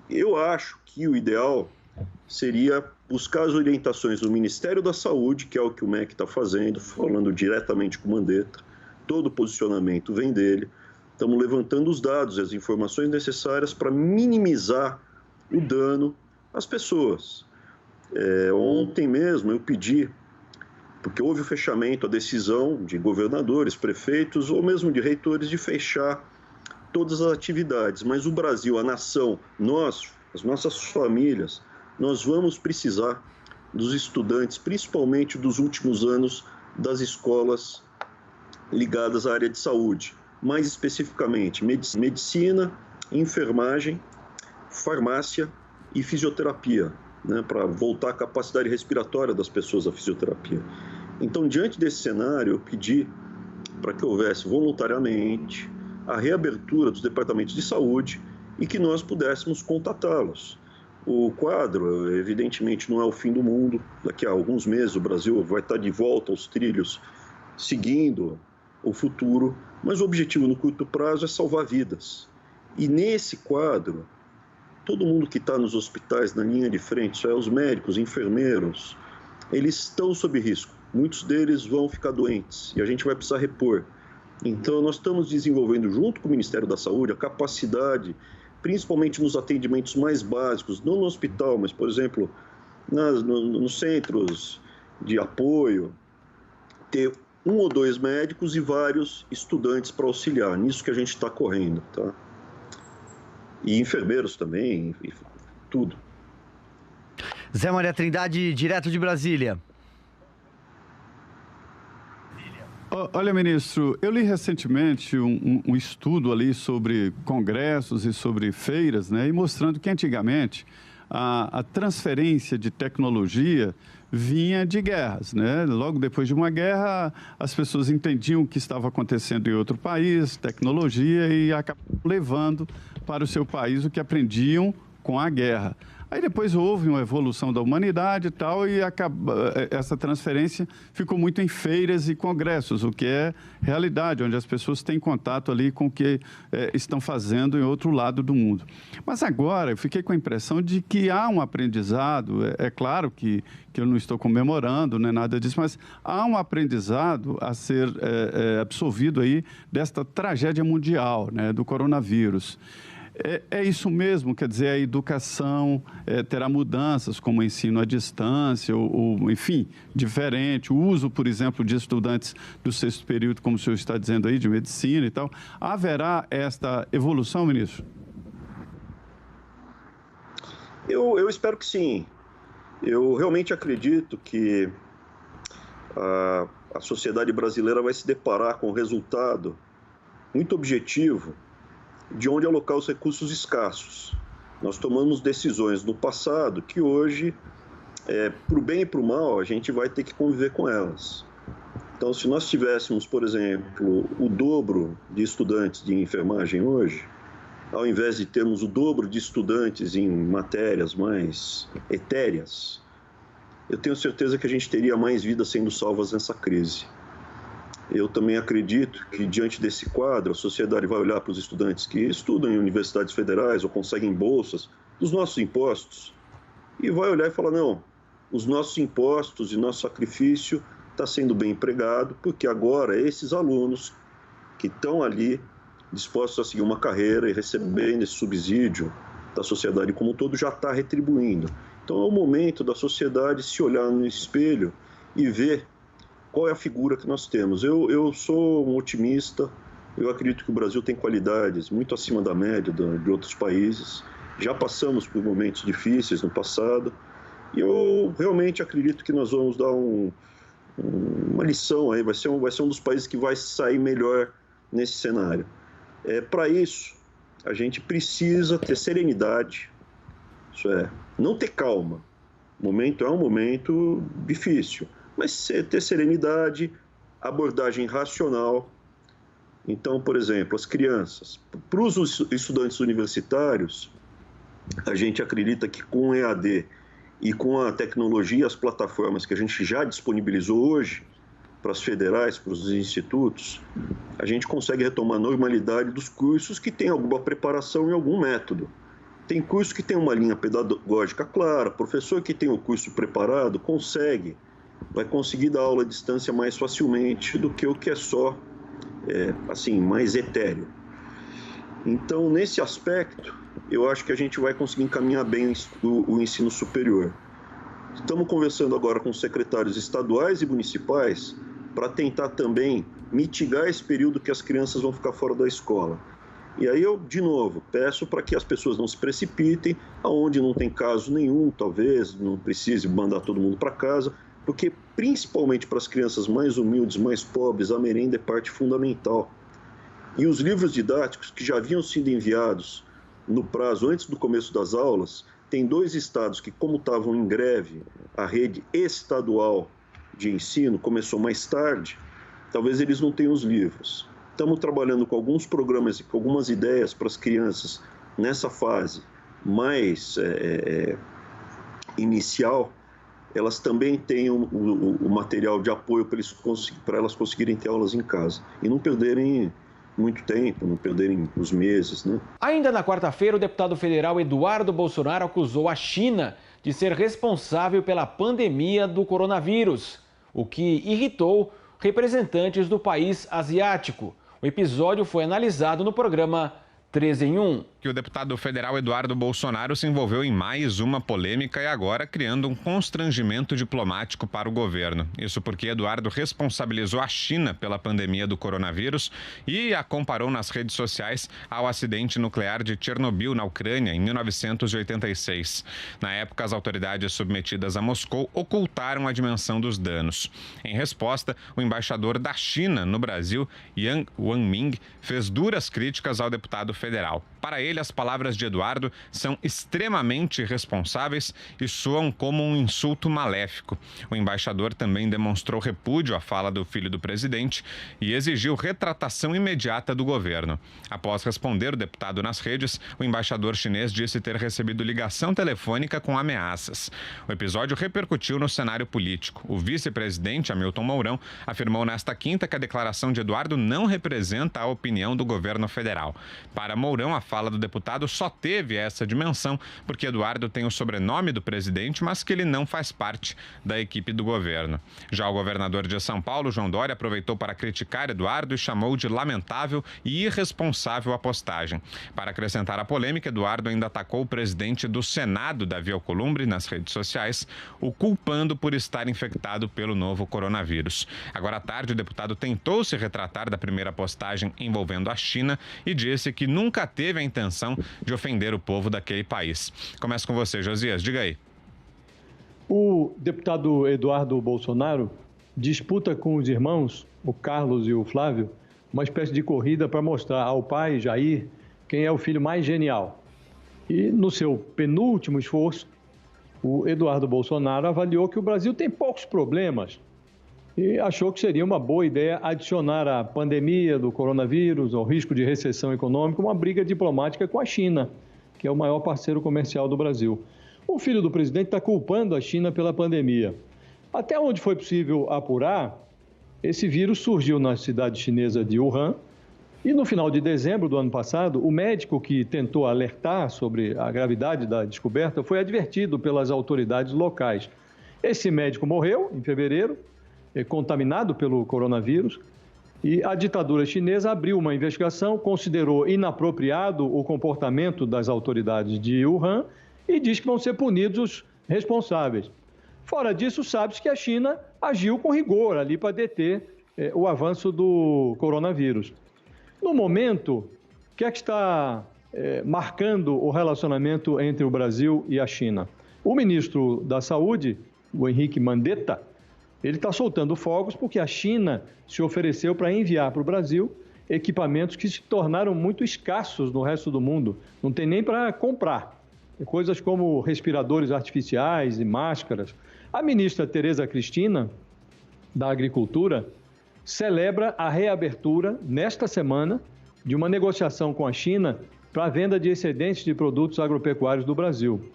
eu acho que o ideal seria buscar as orientações do Ministério da Saúde, que é o que o MEC está fazendo, falando diretamente com o Mandetta, todo o posicionamento vem dele, estamos levantando os dados e as informações necessárias para minimizar o dano às pessoas. Ontem mesmo eu pedi, porque houve o fechamento, a decisão de governadores, prefeitos ou mesmo de reitores de fechar todas as atividades, mas o Brasil, a nação, nós, as nossas famílias, nós vamos precisar dos estudantes, principalmente dos últimos anos das escolas ligadas à área de saúde, mais especificamente medicina, enfermagem, farmácia e fisioterapia, né, para voltar a capacidade respiratória das pessoas à fisioterapia. Então, diante desse cenário, eu pedi para que houvesse voluntariamente a reabertura dos departamentos de saúde e que nós pudéssemos contatá-los. O quadro, evidentemente, não é o fim do mundo. Daqui a alguns meses o Brasil vai estar de volta aos trilhos, seguindo o futuro, mas o objetivo no curto prazo é salvar vidas. E nesse quadro, todo mundo que está nos hospitais, na linha de frente, isso é os médicos, enfermeiros, eles estão sob risco. Muitos deles vão ficar doentes e a gente vai precisar repor. Então, nós estamos desenvolvendo, junto com o Ministério da Saúde, a capacidade, principalmente nos atendimentos mais básicos, não no hospital, mas, por exemplo, nos centros de apoio, ter 1 ou 2 médicos e vários estudantes para auxiliar. Nisso que a gente está correndo, tá? E enfermeiros também, e tudo. Zé Maria Trindade, direto de Brasília. Olha, ministro, eu li recentemente um estudo ali sobre congressos e sobre feiras, né, e mostrando que antigamente a transferência de tecnologia vinha de guerras, né? Logo depois de uma guerra, as pessoas entendiam o que estava acontecendo em outro país, tecnologia, e acabavam levando para o seu país o que aprendiam com a guerra. Aí depois houve uma evolução da humanidade e tal, e essa transferência ficou muito em feiras e congressos, o que é realidade, onde as pessoas têm contato ali com o que estão fazendo em outro lado do mundo. Mas agora eu fiquei com a impressão de que há um aprendizado, é claro que eu não estou comemorando, não é nada disso, mas há um aprendizado a ser absorvido aí desta tragédia mundial, né, do coronavírus. É isso mesmo, quer dizer, a educação terá mudanças, como o ensino à distância, ou, enfim, diferente. O uso, por exemplo, de estudantes do 6º período, como o senhor está dizendo aí, de medicina e tal. Haverá esta evolução, ministro? Eu espero que sim. Eu realmente acredito que a sociedade brasileira vai se deparar com um resultado muito objetivo de onde alocar os recursos escassos. Nós tomamos decisões no passado que hoje, para o bem e para o mal, a gente vai ter que conviver com elas. Então, se nós tivéssemos, por exemplo, o dobro de estudantes de enfermagem hoje, ao invés de termos o dobro de estudantes em matérias mais etéreas, eu tenho certeza que a gente teria mais vidas sendo salvas nessa crise. Eu também acredito que, diante desse quadro, a sociedade vai olhar para os estudantes que estudam em universidades federais ou conseguem bolsas dos nossos impostos e vai olhar e falar, não, os nossos impostos e nosso sacrifício está sendo bem empregado, porque agora esses alunos que estão ali dispostos a seguir uma carreira e recebendo esse subsídio da sociedade como um todo já está retribuindo. Então é o momento da sociedade se olhar no espelho e ver qual é a figura que nós temos. Eu sou um otimista, eu acredito que o Brasil tem qualidades muito acima da média de outros países. Já passamos por momentos difíceis no passado e eu realmente acredito que nós vamos dar uma lição aí, vai ser um dos países que vai sair melhor nesse cenário. Para isso, a gente precisa ter serenidade, isso é, não ter calma. O momento é um momento difícil, mas ter serenidade, abordagem racional. Então, por exemplo, as crianças, para os estudantes universitários, a gente acredita que com o EAD e com a tecnologia, as plataformas que a gente já disponibilizou hoje, para as federais, para os institutos, a gente consegue retomar a normalidade dos cursos que têm alguma preparação e algum método. Tem curso que tem uma linha pedagógica clara, professor que tem o curso preparado vai conseguir dar aula à distância mais facilmente do que o que é só, mais etéreo. Então, nesse aspecto, eu acho que a gente vai conseguir encaminhar bem o ensino superior. Estamos conversando agora com os secretários estaduais e municipais para tentar também mitigar esse período que as crianças vão ficar fora da escola. E aí eu, de novo, peço para que as pessoas não se precipitem, aonde não tem caso nenhum, talvez não precise mandar todo mundo para casa, porque principalmente para as crianças mais humildes, mais pobres, a merenda é parte fundamental. E os livros didáticos que já haviam sido enviados no prazo antes do começo das aulas, tem 2 estados que, como estavam em greve, a rede estadual de ensino começou mais tarde, talvez eles não tenham os livros. Estamos trabalhando com alguns programas e com algumas ideias para as crianças nessa fase mais inicial, elas também tenham o material de apoio para elas conseguirem ter aulas em casa e não perderem muito tempo, não perderem os meses, né? Ainda na quarta-feira, o deputado federal Eduardo Bolsonaro acusou a China de ser responsável pela pandemia do coronavírus, o que irritou representantes do país asiático. O episódio foi analisado no programa 3 em 1. Que o deputado federal Eduardo Bolsonaro se envolveu em mais uma polêmica e agora criando um constrangimento diplomático para o governo. Isso porque Eduardo responsabilizou a China pela pandemia do coronavírus e a comparou nas redes sociais ao acidente nuclear de Chernobyl, na Ucrânia, em 1986. Na época, as autoridades submetidas a Moscou ocultaram a dimensão dos danos. Em resposta, o embaixador da China no Brasil, Yang Wanming, fez duras críticas ao deputado federal. Para ele, as palavras de Eduardo são extremamente irresponsáveis e soam como um insulto maléfico. O embaixador também demonstrou repúdio à fala do filho do presidente e exigiu retratação imediata do governo. Após responder o deputado nas redes, o embaixador chinês disse ter recebido ligação telefônica com ameaças. O episódio repercutiu no cenário político. O vice-presidente, Hamilton Mourão, afirmou nesta quinta que a declaração de Eduardo não representa a opinião do governo federal. Para Mourão, a fala do deputado só teve essa dimensão porque Eduardo tem o sobrenome do presidente, mas que ele não faz parte da equipe do governo. Já o governador de São Paulo, João Dória, aproveitou para criticar Eduardo e chamou de lamentável e irresponsável a postagem. Para acrescentar a polêmica, Eduardo ainda atacou o presidente do Senado, Davi Alcolumbre, nas redes sociais, o culpando por estar infectado pelo novo coronavírus. Agora à tarde, o deputado tentou se retratar da primeira postagem envolvendo a China e disse que nunca teve a intenção de ofender o povo daquele país. Começa com você, Josias, diga aí. O deputado Eduardo Bolsonaro disputa com os irmãos, o Carlos e o Flávio, uma espécie de corrida para mostrar ao pai, Jair, quem é o filho mais genial. E no seu penúltimo esforço, o Eduardo Bolsonaro avaliou que o Brasil tem poucos problemas e achou que seria uma boa ideia adicionar à pandemia do coronavírus, ao risco de recessão econômica, uma briga diplomática com a China, que é o maior parceiro comercial do Brasil. O filho do presidente está culpando a China pela pandemia. Até onde foi possível apurar, esse vírus surgiu na cidade chinesa de Wuhan e no final de dezembro do ano passado, o médico que tentou alertar sobre a gravidade da descoberta foi advertido pelas autoridades locais. Esse médico morreu em fevereiro, contaminado pelo coronavírus, e a ditadura chinesa abriu uma investigação, considerou inapropriado o comportamento das autoridades de Wuhan e diz que vão ser punidos os responsáveis. Fora disso, sabe-se que a China agiu com rigor ali para deter o avanço do coronavírus. No momento, o que é que está marcando o relacionamento entre o Brasil e a China? O ministro da Saúde, o Henrique Mandetta, ele está soltando fogos porque a China se ofereceu para enviar para o Brasil equipamentos que se tornaram muito escassos no resto do mundo. Não tem nem para comprar. Coisas como respiradores artificiais e máscaras. A ministra Tereza Cristina, da Agricultura, celebra a reabertura, nesta semana, de uma negociação com a China para a venda de excedentes de produtos agropecuários do Brasil.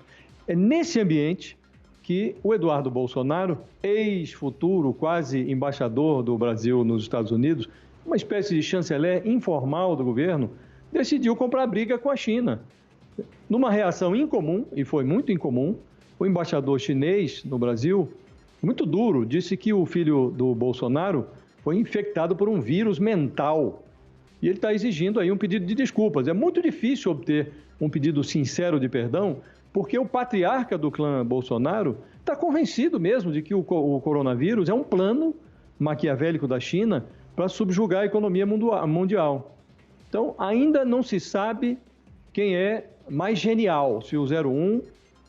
É nesse ambiente que o Eduardo Bolsonaro, ex-futuro quase embaixador do Brasil nos Estados Unidos, uma espécie de chanceler informal do governo, decidiu comprar briga com a China. Numa reação incomum, e foi muito incomum, o embaixador chinês no Brasil, muito duro, disse que o filho do Bolsonaro foi infectado por um vírus mental. E ele está exigindo aí um pedido de desculpas. É muito difícil obter um pedido sincero de perdão, porque o patriarca do clã Bolsonaro está convencido mesmo de que o coronavírus é um plano maquiavélico da China para subjugar a economia mundial. Então, ainda não se sabe quem é mais genial, se o 01,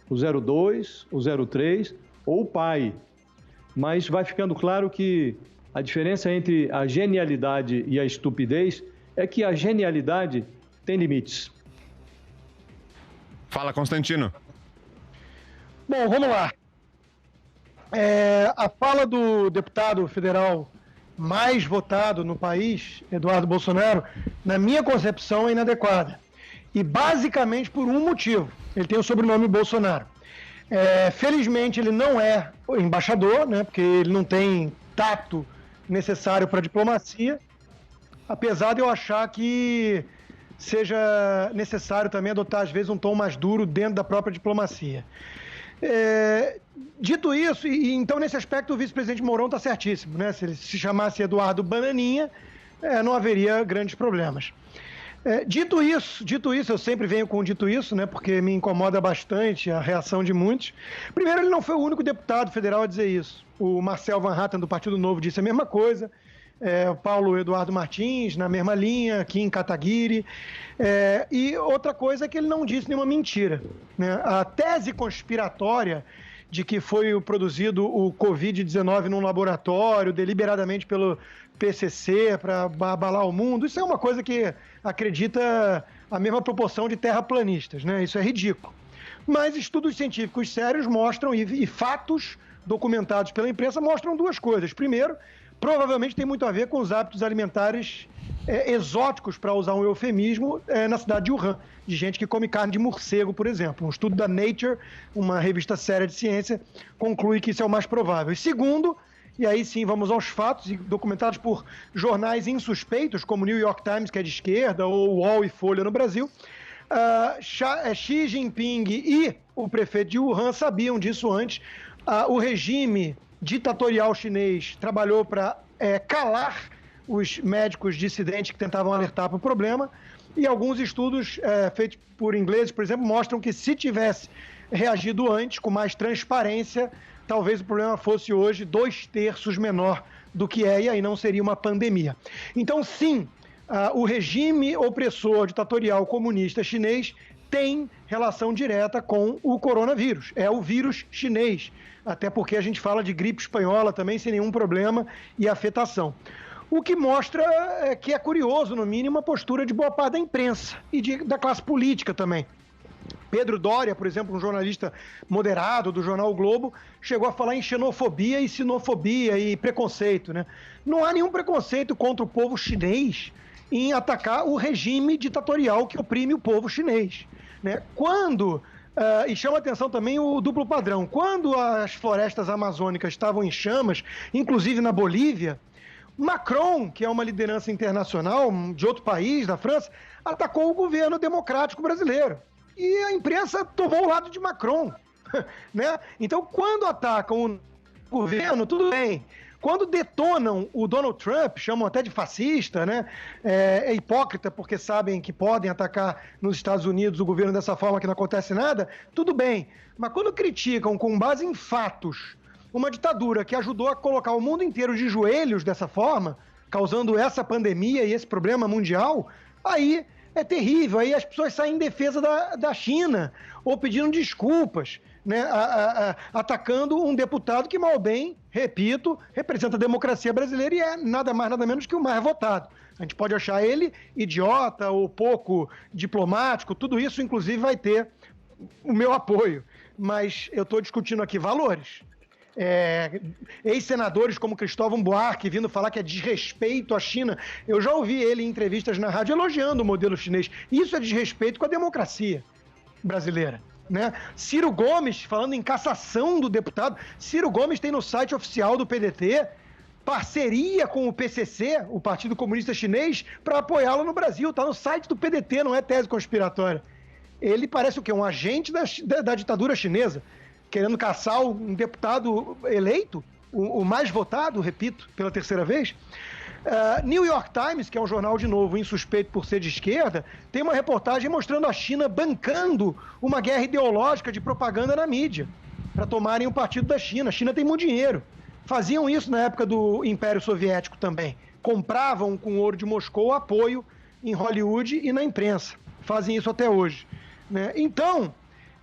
o 02, o 03 ou o pai. Mas vai ficando claro que a diferença entre a genialidade e a estupidez é que a genialidade tem limites. Fala, Constantino. Bom, vamos lá. A fala do deputado federal mais votado no país, Eduardo Bolsonaro, na minha concepção é inadequada. E basicamente por um motivo. Ele tem o sobrenome Bolsonaro. Felizmente ele não é embaixador, né, porque ele não tem tato necessário para diplomacia, apesar de eu achar que seja necessário também adotar, às vezes, um tom mais duro dentro da própria diplomacia. Dito isso, então nesse aspecto o vice-presidente Mourão está certíssimo, né? Se ele se chamasse Eduardo Bananinha, não haveria grandes problemas. Dito isso, eu sempre venho com dito isso, né? Porque me incomoda bastante a reação de muitos. Primeiro, ele não foi o único deputado federal a dizer isso. O Marcel Van Hatten, do Partido Novo, disse a mesma coisa. O Paulo Eduardo Martins, na mesma linha, Kim Kataguiri. E outra coisa é que ele não disse nenhuma mentira, né? A tese conspiratória de que foi produzido o Covid-19 num laboratório, deliberadamente pelo PCC, para abalar o mundo, isso é uma coisa que acredita a mesma proporção de terraplanistas, né? Isso é ridículo. Mas estudos científicos sérios mostram, e fatos documentados pela imprensa mostram duas coisas. Primeiro, provavelmente tem muito a ver com os hábitos alimentares exóticos, para usar um eufemismo, na cidade de Wuhan, de gente que come carne de morcego, por exemplo. Um estudo da Nature, uma revista séria de ciência, conclui que isso é o mais provável. E segundo, e aí sim vamos aos fatos, documentados por jornais insuspeitos, como o New York Times, que é de esquerda, ou UOL e Folha no Brasil, Xi Jinping e o prefeito de Wuhan sabiam disso antes. O regime ditatorial chinês trabalhou para calar os médicos dissidentes que tentavam alertar para o problema, e alguns estudos feitos por ingleses, por exemplo, mostram que se tivesse reagido antes, com mais transparência, talvez o problema fosse hoje 2/3 menor do que e aí não seria uma pandemia. Então, sim, o regime opressor, ditatorial, comunista chinês tem relação direta com o coronavírus. É o vírus chinês, até porque a gente fala de gripe espanhola também sem nenhum problema e afetação. O que mostra que é curioso, no mínimo, a postura de boa parte da imprensa e da classe política também. Pedro Doria, por exemplo, um jornalista moderado do jornal o Globo, chegou a falar em xenofobia e sinofobia e preconceito, né? Não há nenhum preconceito contra o povo chinês em atacar o regime ditatorial que oprime o povo chinês, né? Quando E chama atenção também o duplo padrão. Quando as florestas amazônicas estavam em chamas, inclusive na Bolívia, Macron, que é uma liderança internacional de outro país, da França, atacou o governo democrático brasileiro. E a imprensa tomou o lado de Macron. Né? Então, quando atacam o governo, tudo bem. Quando detonam o Donald Trump, chamam até de fascista, né? É hipócrita porque sabem que podem atacar nos Estados Unidos o governo dessa forma que não acontece nada, tudo bem. Mas quando criticam com base em fatos uma ditadura que ajudou a colocar o mundo inteiro de joelhos dessa forma, causando essa pandemia e esse problema mundial, aí é terrível. Aí as pessoas saem em defesa da China ou pedindo desculpas, né, atacando um deputado que, mal bem, repito, representa a democracia brasileira e é nada mais, nada menos que o mais votado. A gente pode achar ele idiota ou pouco diplomático, tudo isso, inclusive, vai ter o meu apoio. Mas eu estou discutindo aqui valores. Ex-senadores como Cristóvão Buarque vindo falar que é desrespeito à China. Eu já ouvi ele em entrevistas na rádio elogiando o modelo chinês. Isso é desrespeito com a democracia brasileira. Né? Ciro Gomes, falando em cassação do deputado, Ciro Gomes tem no site oficial do PDT parceria com o PCC, o Partido Comunista Chinês, para apoiá-lo no Brasil. Está no site do PDT, não é tese conspiratória. Ele parece o quê? Um agente da ditadura chinesa, querendo caçar um deputado eleito, o mais votado, repito, pela terceira vez. New York Times, que é um jornal, de novo, insuspeito por ser de esquerda, tem uma reportagem mostrando a China bancando uma guerra ideológica de propaganda na mídia, para tomarem o partido da China. A China tem muito dinheiro. Faziam isso na época do Império Soviético também. Compravam com o ouro de Moscou apoio em Hollywood e na imprensa. Fazem isso até hoje. Né? Então,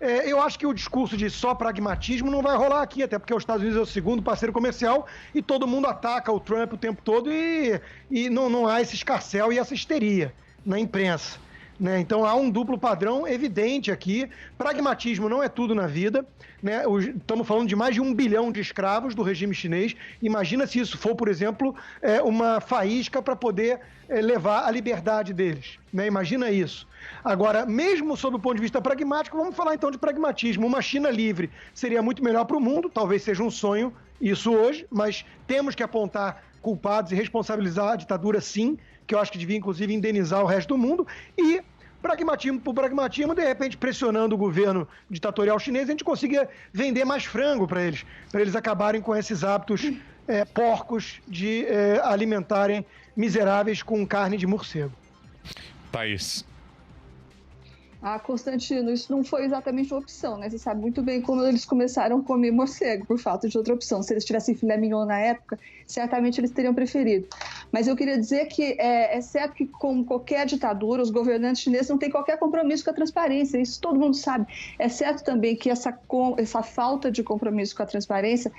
eu acho que o discurso de só pragmatismo não vai rolar aqui, até porque os Estados Unidos é o segundo parceiro comercial e todo mundo ataca o Trump o tempo todo e não há esse escarcéu e essa histeria na imprensa. Né? Então há um duplo padrão evidente aqui. Pragmatismo não é tudo na vida. Né? Estamos falando de mais de 1 bilhão de escravos do regime chinês. Imagina se isso for, por exemplo, uma faísca para poder levar a liberdade deles. Né? Imagina isso. Agora, mesmo sob o ponto de vista pragmático, vamos falar então de pragmatismo. Uma China livre seria muito melhor para o mundo, talvez seja um sonho isso hoje, mas temos que apontar culpados e responsabilizar a ditadura, sim, que eu acho que devia, inclusive, indenizar o resto do mundo, e pragmatismo por pragmatismo, de repente, pressionando o governo ditatorial chinês, a gente consiga vender mais frango para eles acabarem com esses hábitos porcos de alimentarem miseráveis com carne de morcego. Thaís. Constantino, isso não foi exatamente uma opção, né? Você sabe muito bem como eles começaram a comer morcego, por falta de outra opção. Se eles tivessem filé mignon na época, certamente eles teriam preferido. Mas eu queria dizer que é certo que, como qualquer ditadura, os governantes chineses não têm qualquer compromisso com a transparência, isso todo mundo sabe. É certo também que essa falta de compromisso com a transparência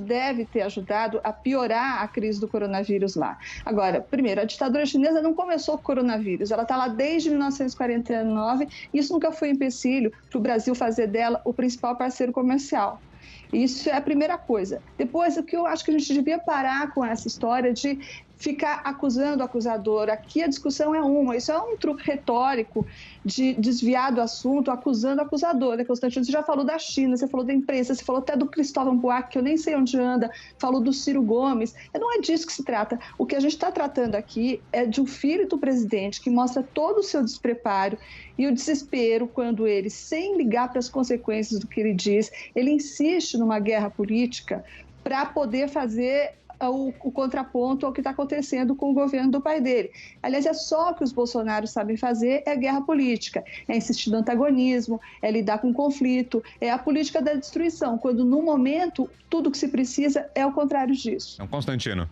deve ter ajudado a piorar a crise do coronavírus lá. Agora, primeiro, a ditadura chinesa não começou com o coronavírus, ela está lá desde 1949, e isso nunca foi empecilho para o Brasil fazer dela o principal parceiro comercial. Isso é a primeira coisa. Depois, o que eu acho que a gente devia parar com essa história de ficar acusando o acusador. Aqui a discussão é uma, isso é um truque retórico de desviar do assunto, acusando o acusador. Né, Constantino? Você já falou da China, você falou da imprensa, você falou até do Cristóvão Buarque, que eu nem sei onde anda, falou do Ciro Gomes. Não é disso que se trata. O que a gente está tratando aqui é de um filho do presidente que mostra todo o seu despreparo e o desespero quando ele, sem ligar para as consequências do que ele diz, ele insiste numa guerra política para poder fazer o contraponto ao que está acontecendo com o governo do pai dele. Aliás, é só o que os Bolsonaro sabem fazer, é guerra política, é insistir no antagonismo, é lidar com conflito, é a política da destruição, quando no momento tudo que se precisa é o contrário disso. Constantino.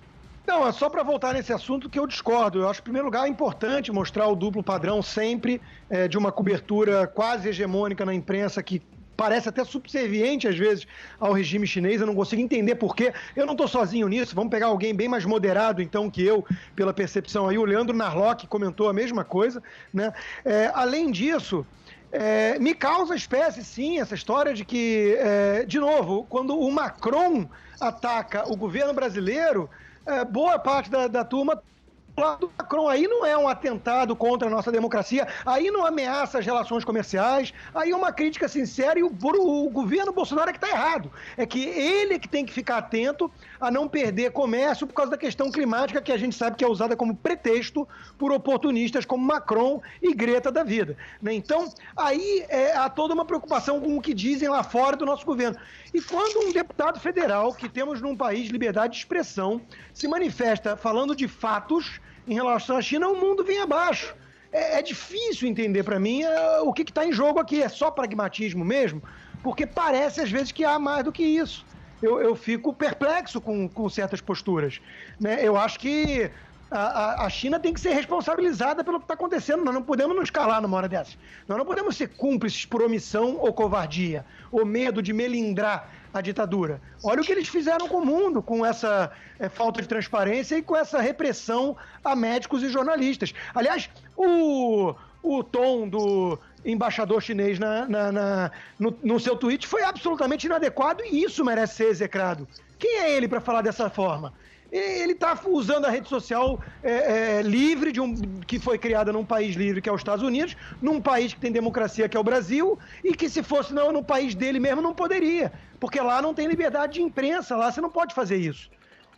Não, é só para voltar nesse assunto que eu discordo. Eu acho, em primeiro lugar, é importante mostrar o duplo padrão sempre de uma cobertura quase hegemônica na imprensa que parece até subserviente, às vezes, ao regime chinês. Eu não consigo entender por quê. Eu não estou sozinho nisso. Vamos pegar alguém bem mais moderado, então, que eu, pela percepção aí. O Leandro Narlock comentou a mesma coisa, né? Além disso, me causa espécie, sim, essa história de que, de novo, quando o Macron ataca o governo brasileiro, boa parte da turma lado do Macron, aí não é um atentado contra a nossa democracia, aí não ameaça as relações comerciais, aí é uma crítica sincera e o governo Bolsonaro é que está errado. É que ele é que tem que ficar atento a não perder comércio por causa da questão climática, que a gente sabe que é usada como pretexto por oportunistas como Macron e Greta da vida. Né? Então, aí há toda uma preocupação com o que dizem lá fora do nosso governo. E quando um deputado federal, que temos num país de liberdade de expressão, se manifesta falando de fatos em relação à China, o mundo vem abaixo. É difícil entender para mim o que está em jogo aqui. É só pragmatismo mesmo? Porque parece às vezes que há mais do que isso. Eu fico perplexo com certas posturas. Né? Eu acho que a China tem que ser responsabilizada pelo que está acontecendo. Nós não podemos nos calar numa hora dessas. Nós não podemos ser cúmplices por omissão ou covardia, ou medo de melindrar a ditadura. Olha o que eles fizeram com o mundo, com essa falta de transparência e com essa repressão a médicos e jornalistas. Aliás, o tom do embaixador chinês no seu tweet foi absolutamente inadequado e isso merece ser execrado. Quem é ele para falar dessa forma? Ele está usando a rede social livre, que foi criada num país livre, que é os Estados Unidos, num país que tem democracia, que é o Brasil, e que se fosse no país dele mesmo não poderia, porque lá não tem liberdade de imprensa, lá você não pode fazer isso.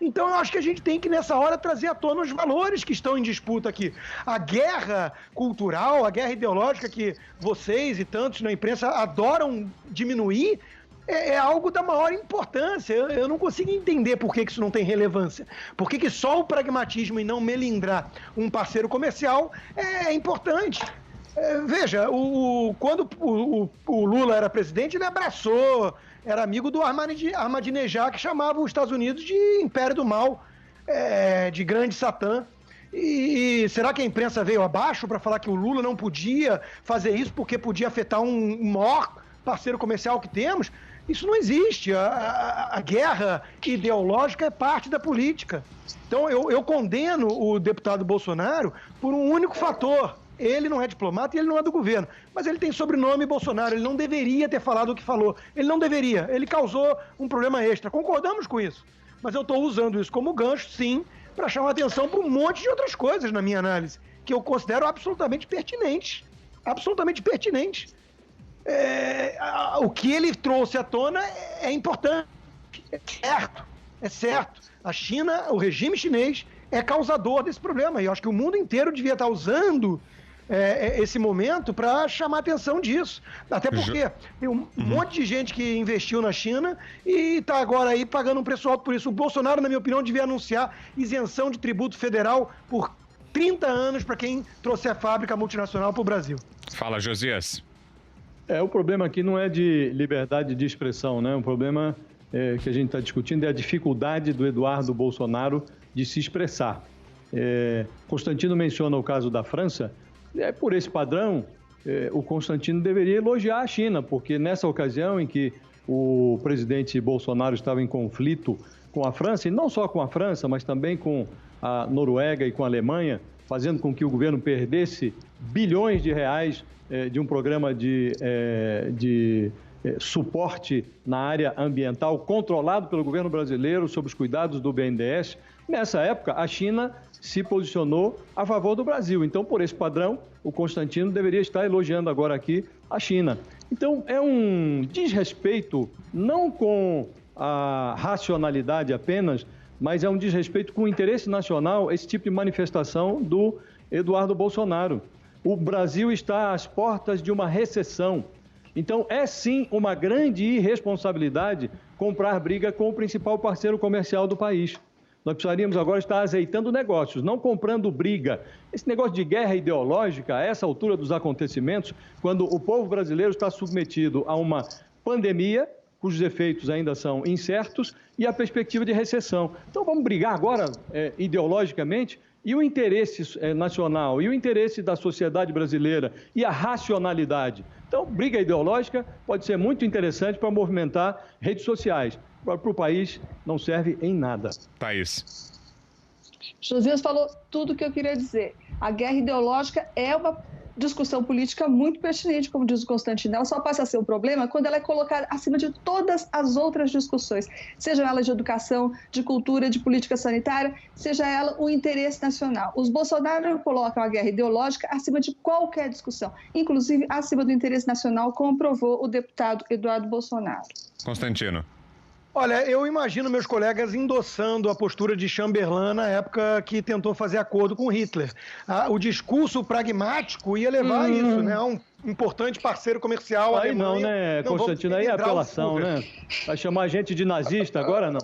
Então eu acho que a gente tem que, nessa hora, trazer à tona os valores que estão em disputa aqui. A guerra cultural, a guerra ideológica que vocês e tantos na imprensa adoram diminuir, é algo da maior importância. Eu não consigo entender por que isso não tem relevância. Por que só o pragmatismo e não melindrar um parceiro comercial é importante. Veja, quando o Lula era presidente, ele abraçou, era amigo do Ahmadinejad, que chamava os Estados Unidos de Império do Mal, de grande Satã. E será que a imprensa veio abaixo para falar que o Lula não podia fazer isso porque podia afetar um maior parceiro comercial que temos? Isso não existe. A guerra ideológica é parte da política. Então eu condeno o deputado Bolsonaro por um único fator. Ele não é diplomata e ele não é do governo. Mas ele tem sobrenome Bolsonaro. Ele não deveria ter falado o que falou. Ele não deveria. Ele causou um problema extra. Concordamos com isso. Mas eu estou usando isso como gancho, sim, para chamar atenção para um monte de outras coisas na minha análise, que eu considero absolutamente pertinentes. Absolutamente pertinentes. O que ele trouxe à tona é importante, é certo. A China, o regime chinês, é causador desse problema. E eu acho que o mundo inteiro devia estar usando esse momento para chamar a atenção disso. Até porque tem um monte de gente que investiu na China e está agora aí pagando um preço alto por isso. O Bolsonaro, na minha opinião, devia anunciar isenção de tributo federal por 30 anos para quem trouxer a fábrica multinacional para o Brasil. Fala, Josias. O problema aqui não é de liberdade de expressão, né? O problema que a gente está discutindo é a dificuldade do Eduardo Bolsonaro de se expressar. Constantino menciona o caso da França. Por esse padrão, o Constantino deveria elogiar a China, porque nessa ocasião em que o presidente Bolsonaro estava em conflito com a França, e não só com a França, mas também com a Noruega e com a Alemanha, fazendo com que o governo perdesse bilhões de reais de um programa de suporte na área ambiental controlado pelo governo brasileiro sob os cuidados do BNDES. Nessa época, a China se posicionou a favor do Brasil. Então, por esse padrão, o Constantino deveria estar elogiando agora aqui a China. Então, é um desrespeito não com a racionalidade apenas, mas é um desrespeito com o interesse nacional, esse tipo de manifestação do Eduardo Bolsonaro. O Brasil está às portas de uma recessão. Então, é sim uma grande irresponsabilidade comprar briga com o principal parceiro comercial do país. Nós precisaríamos agora estar azeitando negócios, não comprando briga. Esse negócio de guerra ideológica, a essa altura dos acontecimentos, quando o povo brasileiro está submetido a uma pandemia, cujos efeitos ainda são incertos, e a perspectiva de recessão. Então, vamos brigar agora ideologicamente? E o interesse nacional, e o interesse da sociedade brasileira, e a racionalidade. Então, briga ideológica pode ser muito interessante para movimentar redes sociais. Para o país não serve em nada. Thaís. Josias falou tudo o que eu queria dizer. A guerra ideológica é uma discussão política muito pertinente, como diz o Constantino. Ela só passa a ser um problema quando ela é colocada acima de todas as outras discussões, seja ela de educação, de cultura, de política sanitária, seja ela o interesse nacional. Os Bolsonaro colocam a guerra ideológica acima de qualquer discussão, inclusive acima do interesse nacional, como provou o deputado Eduardo Bolsonaro. Constantino. Olha, eu imagino meus colegas endossando a postura de Chamberlain na época que tentou fazer acordo com Hitler. O discurso pragmático ia levar a isso, né? Um importante parceiro comercial. Aí não, né, Constantino? Aí é apelação, né? Vai chamar a gente de nazista agora, não?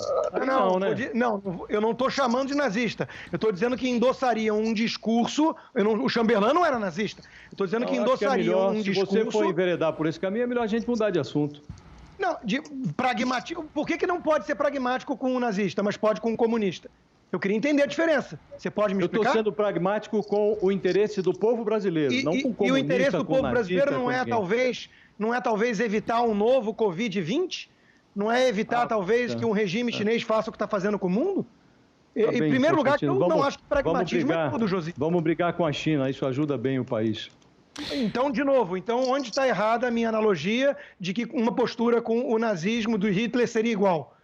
Não, né? Não, eu não estou chamando de nazista. Eu estou dizendo que endossariam um discurso... o Chamberlain não era nazista. Eu estou dizendo que endossariam um discurso... Se você for enveredar por esse caminho, é melhor a gente mudar de assunto. Não, de pragmático. Por que não pode ser pragmático com um nazista, mas pode com um comunista? Eu queria entender a diferença. Você pode me explicar? Eu estou sendo pragmático com o interesse do povo brasileiro, não com comunista. E o interesse do povo brasileiro não é talvez evitar um novo Covid-20? Não é evitar talvez que um regime chinês faça o que está fazendo com o mundo? Tá bem, em primeiro lugar, eu não acho que pragmatismo é tudo, José. Vamos brigar com a China, isso ajuda bem o país. Então, de novo, onde está errada a minha analogia de que uma postura com o nazismo do Hitler seria igual?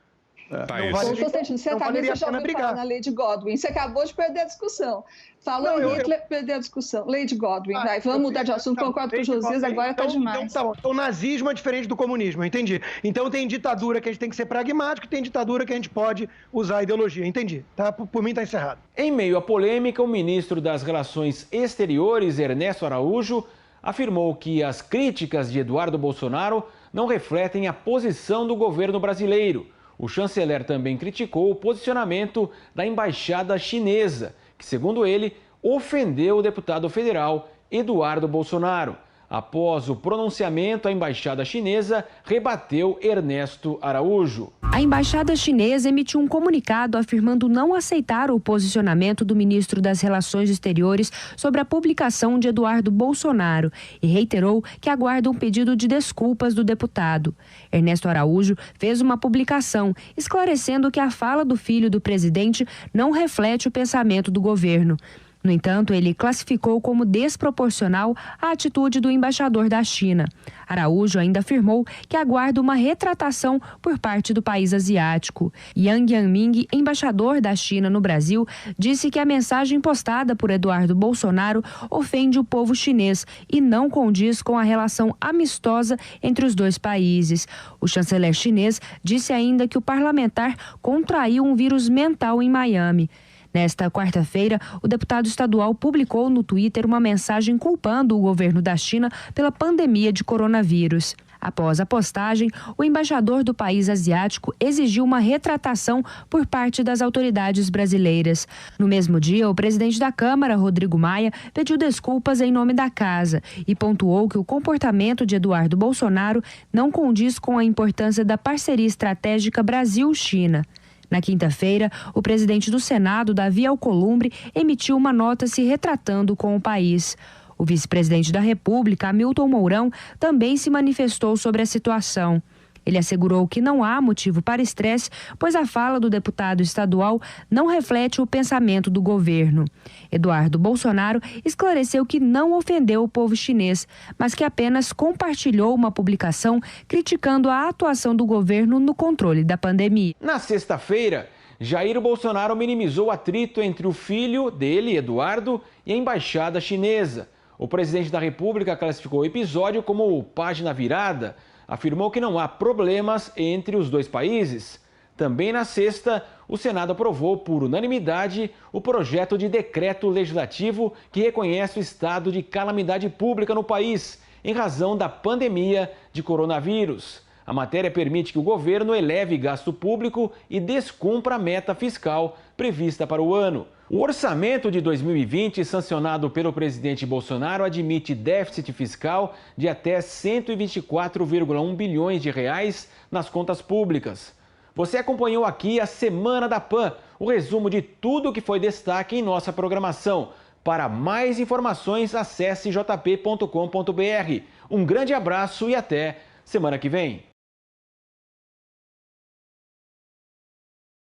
Constantino, você acabou de falar na Lady Godwin. Você acabou de perder a discussão. Falou em Hitler, perdeu a discussão. Lady Godwin, vai, vamos mudar de assunto, concordo com o Josias, agora está demais. Então, tá bom. Então, o nazismo é diferente do comunismo, eu entendi. Então, tem ditadura que a gente tem que ser pragmático e tem ditadura que a gente pode usar a ideologia, entendi. Tá? Por mim, está encerrado. Em meio à polêmica, o ministro das Relações Exteriores, Ernesto Araújo, afirmou que as críticas de Eduardo Bolsonaro não refletem a posição do governo brasileiro. O chanceler também criticou o posicionamento da embaixada chinesa, que, segundo ele, ofendeu o deputado federal Eduardo Bolsonaro. Após o pronunciamento, a embaixada chinesa rebateu Ernesto Araújo. A embaixada chinesa emitiu um comunicado afirmando não aceitar o posicionamento do ministro das Relações Exteriores sobre a publicação de Eduardo Bolsonaro e reiterou que aguarda um pedido de desculpas do deputado. Ernesto Araújo fez uma publicação esclarecendo que a fala do filho do presidente não reflete o pensamento do governo. No entanto, ele classificou como desproporcional a atitude do embaixador da China. Araújo ainda afirmou que aguarda uma retratação por parte do país asiático. Yang Yanming, embaixador da China no Brasil, disse que a mensagem postada por Eduardo Bolsonaro ofende o povo chinês e não condiz com a relação amistosa entre os dois países. O chanceler chinês disse ainda que o parlamentar contraiu um vírus mental em Miami. Nesta quarta-feira, o deputado estadual publicou no Twitter uma mensagem culpando o governo da China pela pandemia de coronavírus. Após a postagem, o embaixador do país asiático exigiu uma retratação por parte das autoridades brasileiras. No mesmo dia, o presidente da Câmara, Rodrigo Maia, pediu desculpas em nome da casa e pontuou que o comportamento de Eduardo Bolsonaro não condiz com a importância da parceria estratégica Brasil-China. Na quinta-feira, o presidente do Senado, Davi Alcolumbre, emitiu uma nota se retratando com o país. O vice-presidente da República, Hamilton Mourão, também se manifestou sobre a situação. Ele assegurou que não há motivo para estresse, pois a fala do deputado estadual não reflete o pensamento do governo. Eduardo Bolsonaro esclareceu que não ofendeu o povo chinês, mas que apenas compartilhou uma publicação criticando a atuação do governo no controle da pandemia. Na sexta-feira, Jair Bolsonaro minimizou o atrito entre o filho dele, Eduardo, e a embaixada chinesa. O presidente da República classificou o episódio como página virada. Afirmou que não há problemas entre os dois países. Também na sexta, o Senado aprovou por unanimidade o projeto de decreto legislativo que reconhece o estado de calamidade pública no país, em razão da pandemia de coronavírus. A matéria permite que o governo eleve gasto público e descumpra a meta fiscal prevista para o ano. O orçamento de 2020, sancionado pelo presidente Bolsonaro, admite déficit fiscal de até 124,1 bilhões de reais nas contas públicas. Você acompanhou aqui a Semana da PAN, o resumo de tudo o que foi destaque em nossa programação. Para mais informações, acesse jp.com.br. Um grande abraço e até semana que vem.